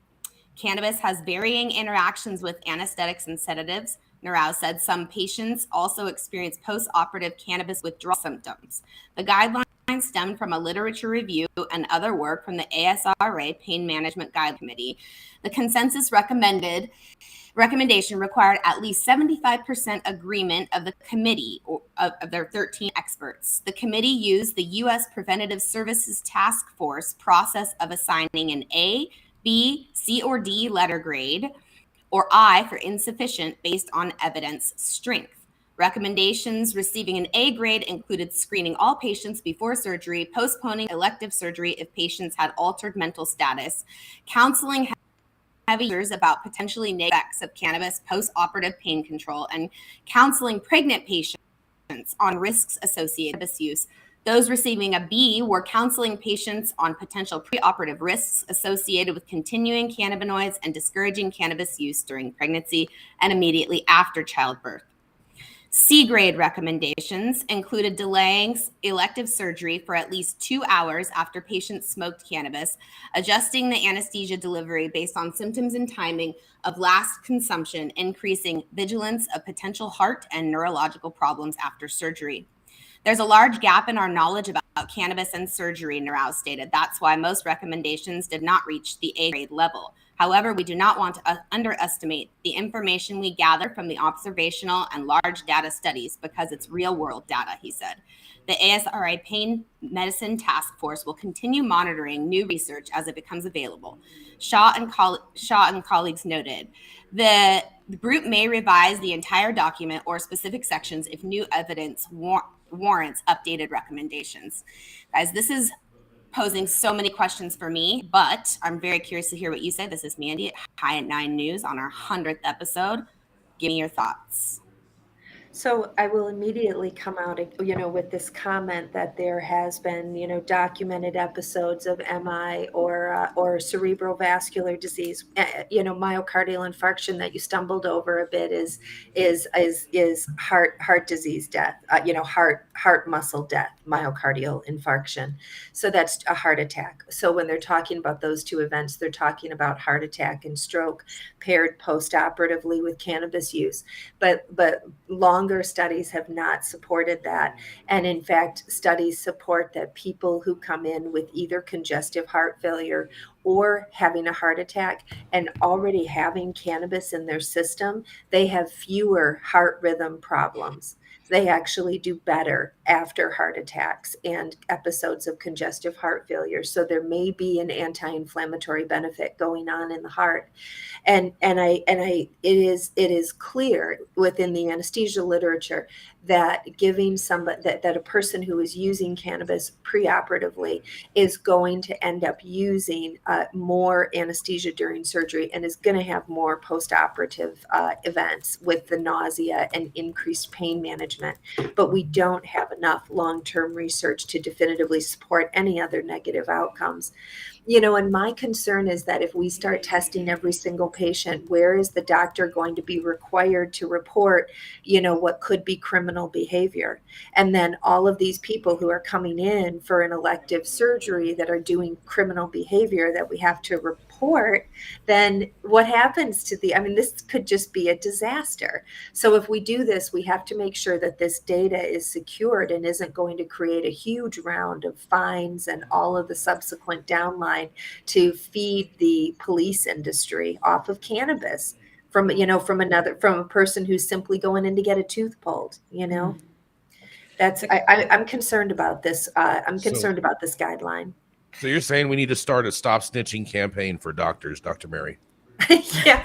Cannabis has varying interactions with anesthetics and sedatives. Narauz said some patients also experience post-operative cannabis withdrawal symptoms. The guidelines stemmed from a literature review and other work from the ASRA Pain Management Guide Committee. The consensus recommendation required at least 75% agreement of the committee of their 13 experts. The committee used the U.S. Preventative Services Task Force process of assigning an A, B, C, or D letter grade, or I for insufficient based on evidence strength. Recommendations receiving an A grade included screening all patients before surgery, postponing elective surgery if patients had altered mental status, counseling heavy users about potentially negative effects of cannabis post-operative pain control, and counseling pregnant patients on risks associated with use, Those receiving a B were counseling patients on potential preoperative risks associated with continuing cannabinoids and discouraging cannabis use during pregnancy and immediately after childbirth. C grade recommendations included delaying elective surgery for at least 2 hours after patients smoked cannabis, adjusting the anesthesia delivery based on symptoms and timing of last consumption, increasing vigilance of potential heart and neurological problems after surgery. There's a large gap in our knowledge about cannabis and surgery, Naraw stated. That's why most recommendations did not reach the A grade level. However, we do not want to underestimate the information we gather from the observational and large data studies because it's real world data, he said. The ASRI Pain Medicine Task Force will continue monitoring new research as it becomes available. Shaw and colleagues noted. The group may revise the entire document or specific sections if new evidence warrants updated recommendations. Guys, this is posing so many questions for me, but I'm very curious to hear what you say. This is Manndie at High at 9 News on our 100th episode. Give me your thoughts. So I will immediately come out, with this comment that there has been, documented episodes of MI or cerebrovascular disease. Myocardial infarction that you stumbled over a bit is heart disease death. Heart muscle death, myocardial infarction. So that's a heart attack. So when they're talking about those two events, they're talking about heart attack and stroke paired post-operatively with cannabis use. But longer studies have not supported that. And in fact, studies support that people who come in with either congestive heart failure or having a heart attack and already having cannabis in their system, they have fewer heart rhythm problems. They actually do better after heart attacks and episodes of congestive heart failure. So there may be an anti-inflammatory benefit going on in the heart. And it is clear within the anesthesia literature that giving somebody that a person who is using cannabis preoperatively is going to end up using more anesthesia during surgery and is going to have more postoperative events with the nausea and increased pain management. But we don't have enough long-term research to definitively support any other negative outcomes. And my concern is that if we start testing every single patient, where is the doctor going to be required to report, what could be criminal behavior? And then all of these people who are coming in for an elective surgery that are doing criminal behavior that we have to report, then what happens to this could just be a disaster. So if we do this, we have to make sure that this data is secured and isn't going to create a huge round of fines and all of the subsequent downline to feed the police industry off of cannabis from a person who's simply going in to get a tooth pulled. That's I'm concerned about this. I'm concerned about this guideline. So you're saying we need to start a stop snitching campaign for doctors, Dr. Mary? Yeah,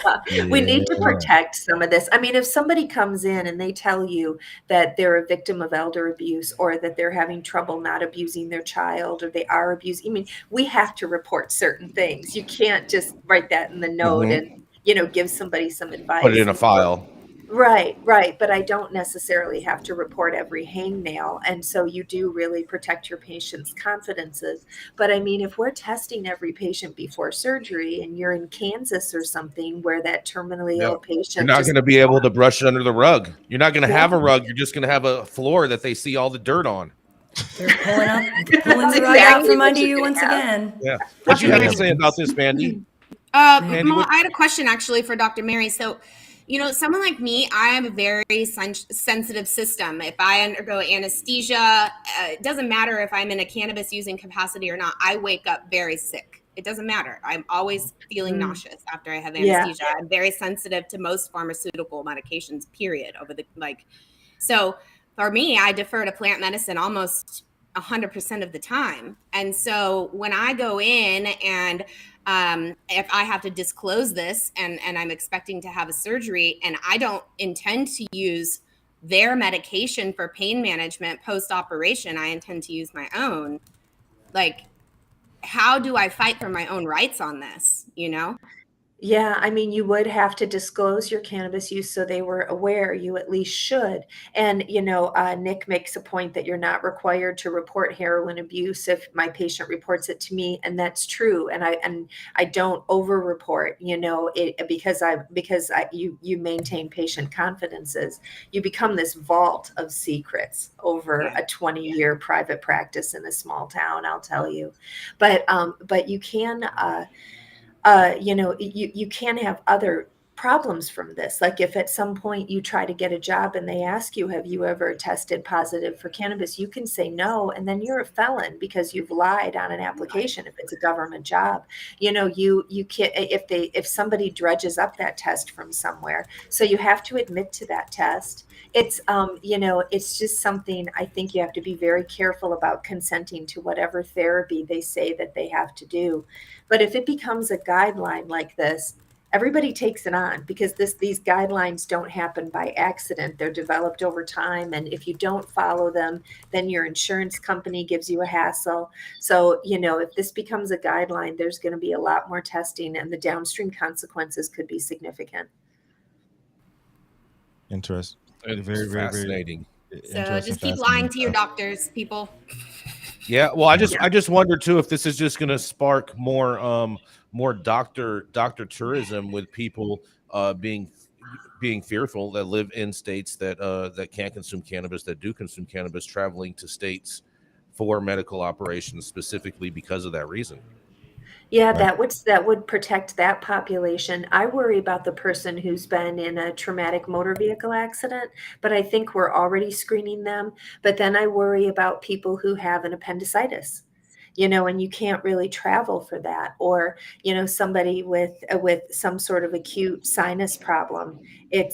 we need to protect some of this. If somebody comes in and they tell you that they're a victim of elder abuse or that they're having trouble not abusing their child or they are abusing, we have to report certain things. You can't just write that in the note and, give somebody some advice. Put it in a file. Right. But I don't necessarily have to report every hangnail. And so you do really protect your patient's confidences. But if we're testing every patient before surgery and you're in Kansas or something where that terminally ill patient. You're not going to be able to brush it under the rug. You're not going to have a rug. You're just going to have a floor that they see all the dirt on. They're pulling the rug out from under you once again. Yeah. What you have to say about this, Manndie? Manndie, I had a question actually for Dr. Mary. So, someone like me, I have a very sensitive system. If I undergo anesthesia, it doesn't matter if I'm in a cannabis using capacity or not. I wake up very sick. It doesn't matter. I'm always feeling nauseous after I have anesthesia. Yeah. I'm very sensitive to most pharmaceutical medications, period. So for me, I defer to plant medicine almost 100% of the time. And so when I go in and if I have to disclose this and I'm expecting to have a surgery and I don't intend to use their medication for pain management post-operation, I intend to use my own. How do I fight for my own rights on this, Yeah, I mean, you would have to disclose your cannabis use so they were aware. You at least should. And, Nick makes a point that you're not required to report heroin abuse if my patient reports it to me, and that's true. And I don't over-report, because you maintain patient confidences. You become this vault of secrets over a 20-year private practice in a small town, I'll tell you. But you can. You can have other problems from this. Like if at some point you try to get a job and they ask you, have you ever tested positive for cannabis? You can say no, and then you're a felon because you've lied on an application if it's a government job. You can't, if somebody dredges up that test from somewhere. So you have to admit to that test. It's it's just something I think you have to be very careful about consenting to whatever therapy they say that they have to do. But if it becomes a guideline like this, everybody takes it on because these guidelines don't happen by accident. They're developed over time. And if you don't follow them, then your insurance company gives you a hassle. So, if this becomes a guideline, there's going to be a lot more testing and the downstream consequences could be significant. Interesting. Very fascinating. So just keep lying to your doctors, people. Yeah, well, I just wonder too if this is just going to spark more doctor tourism with people being fearful that live in states that can't consume cannabis, that do consume cannabis, traveling to states for medical operations specifically because of that reason. Yeah, that would protect that population. I worry about the person who's been in a traumatic motor vehicle accident, but I think we're already screening them. But then I worry about people who have an appendicitis, and you can't really travel for that, or somebody with some sort of acute sinus problem. It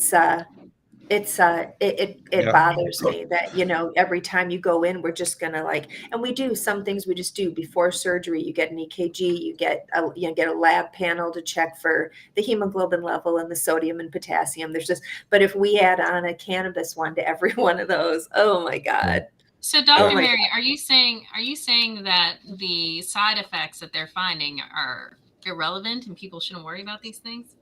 bothers me that every time you go in, we're just gonna and we do some things we just do before surgery. You get an EKG, you get a lab panel to check for the hemoglobin level and the sodium and potassium. But if we add on a cannabis one to every one of those, oh my God. So Dr. Mary, are you saying that the side effects that they're finding are irrelevant and people shouldn't worry about these things?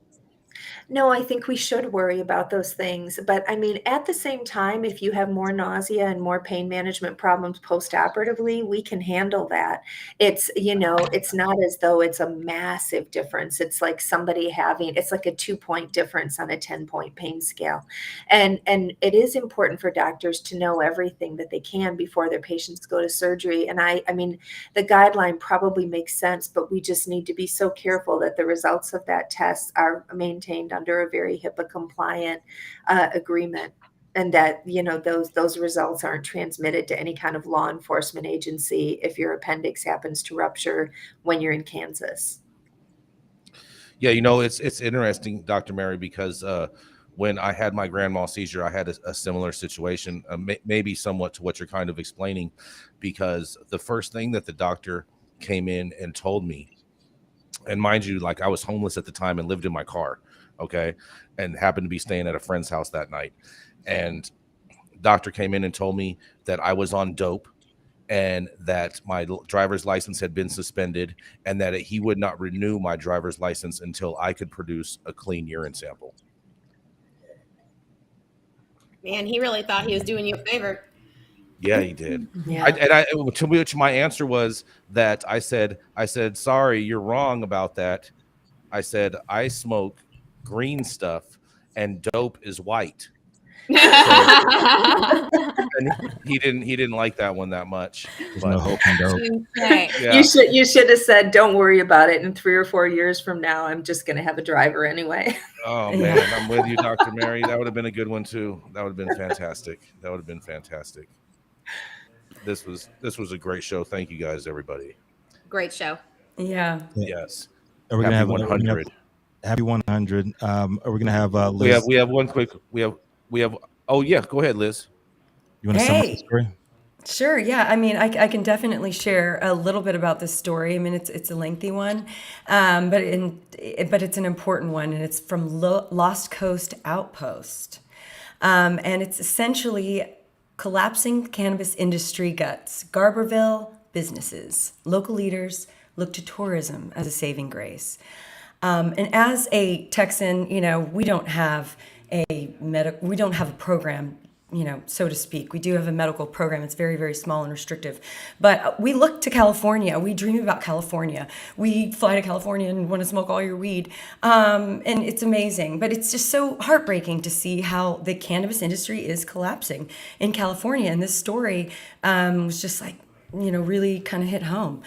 No, I think we should worry about those things. But I mean, at the same time, if you have more nausea and more pain management problems post-operatively, we can handle that. It's not as though it's a massive difference. It's like it's like a 2-point difference on a 10-point pain scale. And it is important for doctors to know everything that they can before their patients go to surgery. And I mean, the guideline probably makes sense, but we just need to be so careful that the results of that test are maintained under a very HIPAA compliant agreement, and that those results aren't transmitted to any kind of law enforcement agency if your appendix happens to rupture when you're in Kansas. Yeah, it's interesting, Dr. Mary, because when I had my grand mal seizure, I had a similar situation, maybe somewhat to what you're kind of explaining, because the first thing that the doctor came in and told me, and mind you, like I was homeless at the time and lived in my car, okay, and happened to be staying at a friend's house that night. And doctor came in and told me that I was on dope and that my driver's license had been suspended and that he would not renew my driver's license until I could produce a clean urine sample. Man, he really thought he was doing you a favor. Yeah, he did. Yeah. To which my answer was that I said, sorry, you're wrong about that. I said, I smoke green stuff and dope is white. So, and he didn't like that one that much. But, no hope in dope. Yeah. You should have said, don't worry about it. In 3 or 4 years from now, I'm just going to have a driver anyway. Oh man, I'm with you, Dr. Mary. That would have been a good one too. That would have been fantastic. This was a great show. Thank you guys, everybody. Great show. Yeah. Yes. Are we gonna have 100? Happy 100. Are we gonna have Liz? We have one quick. We have. Oh yeah, go ahead, Liz. You want to sum up the story? Sure. Yeah. I mean, I can definitely share a little bit about this story. I mean, it's a lengthy one, but it's an important one, and it's from Lost Coast Outpost, and it's essentially collapsing cannabis industry guts. Garberville businesses, local leaders look to tourism as a saving grace. And as a Texan, we don't have we don't have a program, so to speak. We do have a medical program. It's very, very small and restrictive. But we look to California. We dream about California. We fly to California and want to smoke all your weed. And it's amazing. But it's just so heartbreaking to see how the cannabis industry is collapsing in California. And this story was just like, really kind of hit home.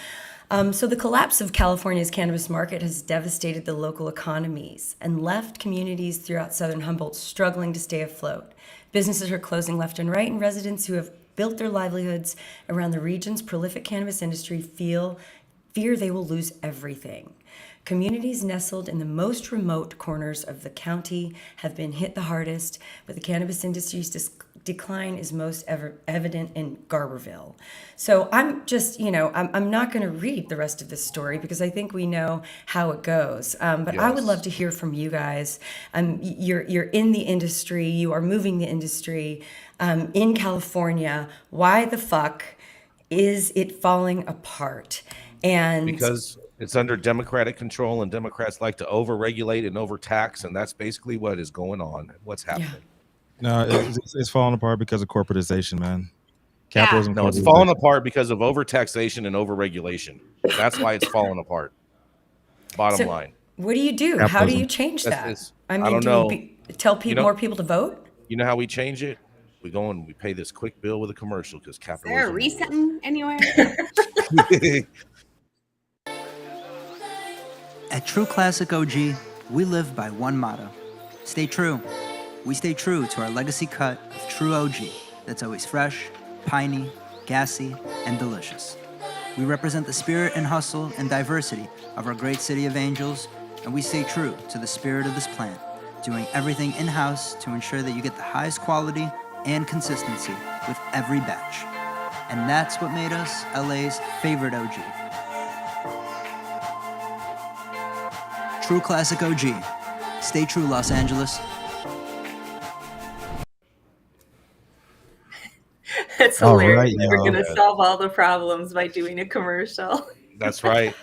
So the collapse of California's cannabis market has devastated the local economies and left communities throughout southern Humboldt struggling to stay afloat. Businesses are closing left and right, and residents who have built their livelihoods around the region's prolific cannabis industry fear they will lose everything. Communities nestled in the most remote corners of the county have been hit the hardest, but the cannabis industry's decline is most evident in Garberville. So I'm just, I'm not going to read the rest of this story because I think we know how it goes. But yes. I would love to hear from you guys. You're in the industry. You are moving the industry in California. Why the fuck is it falling apart? And because it's under Democratic control, and Democrats like to overregulate and overtax, and that's basically what is going on. What's happening? Yeah. No, it's falling apart because of corporatization, man. Capitalism. No, it's falling apart because of overtaxation and overregulation. That's why it's falling apart. Bottom line. What do you do? Capitalism. How do you change that? I don't know. Tell people, more people to vote? You know how we change it? We go and we pay this quick bill with a commercial because capitalism. Is there a resetting anywhere? At True Classic OG, we live by one motto: stay true. We stay true to our legacy cut of True OG that's always fresh, piney, gassy, and delicious. We represent the spirit and hustle and diversity of our great city of Angels, and we stay true to the spirit of this plant, doing everything in-house to ensure that you get the highest quality and consistency with every batch. And that's what made us LA's favorite OG. True Classic OG. Stay true, Los Angeles. That's hilarious. We're going to solve all the problems by doing a commercial. That's right.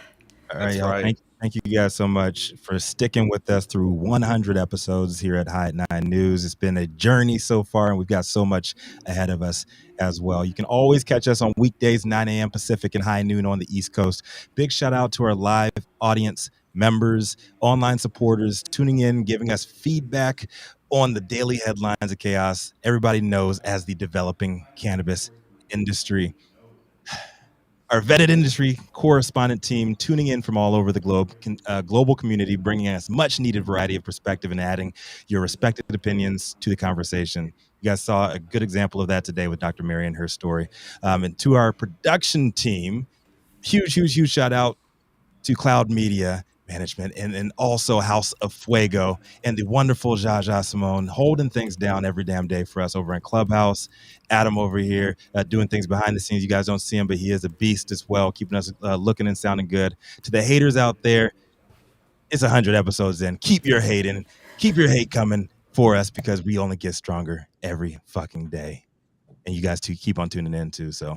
All right, y'all. Thank you guys so much for sticking with us through 100 episodes here at High at 9 News. It's been a journey so far, and we've got so much ahead of us as well. You can always catch us on weekdays, 9 a.m. Pacific and high noon on the East Coast. Big shout out to our live audience members, online supporters, tuning in, giving us feedback on the daily headlines of chaos everybody knows as the developing cannabis industry. Our vetted industry correspondent team tuning in from all over the globe, global community, bringing us much needed variety of perspective and adding your respected opinions to the conversation. You guys saw a good example of that today with Dr. Mary and her story. And to our production team, huge shout out to Cloud Media Management and also House of Fuego and the wonderful Jaja Simone holding things down every damn day for us over in Clubhouse. Adam over here doing things behind the scenes. You guys don't see him, but he is a beast as well, keeping us looking and sounding good. To the haters out there, it's 100 episodes in. Keep your hating. Keep your hate coming for us because we only get stronger every fucking day. And you guys too keep on tuning in too, so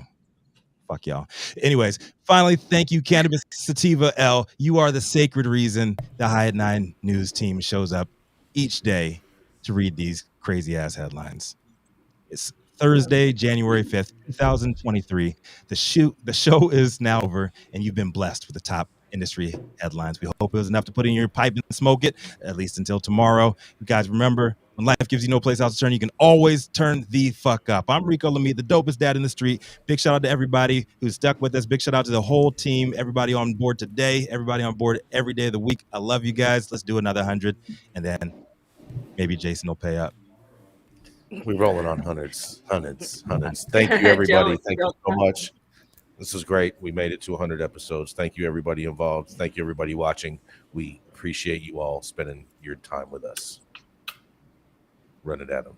fuck y'all. Anyways, finally, thank you, Cannabis Sativa L. You are the sacred reason the High at 9 News team shows up each day to read these crazy ass headlines. It's Thursday, January 5th, 2023. The show is now over, and you've been blessed with the top industry headlines. We hope it was enough to put in your pipe and smoke it, at least until tomorrow. You guys remember, when life gives you no place else to turn, you can always turn the fuck up. I'm Rico Lamitte, the dopest dad in the street. Big shout out to everybody who's stuck with us. Big shout out to the whole team, everybody on board today, everybody on board every day of the week. I love you guys. Let's do another 100, and then maybe Jason will pay up. We're rolling on hundreds. Thank you, everybody. Thank you so much. This is great. We made it to 100 episodes. Thank you, everybody involved. Thank you, everybody watching. We appreciate you all spending your time with us. Run it, Adam.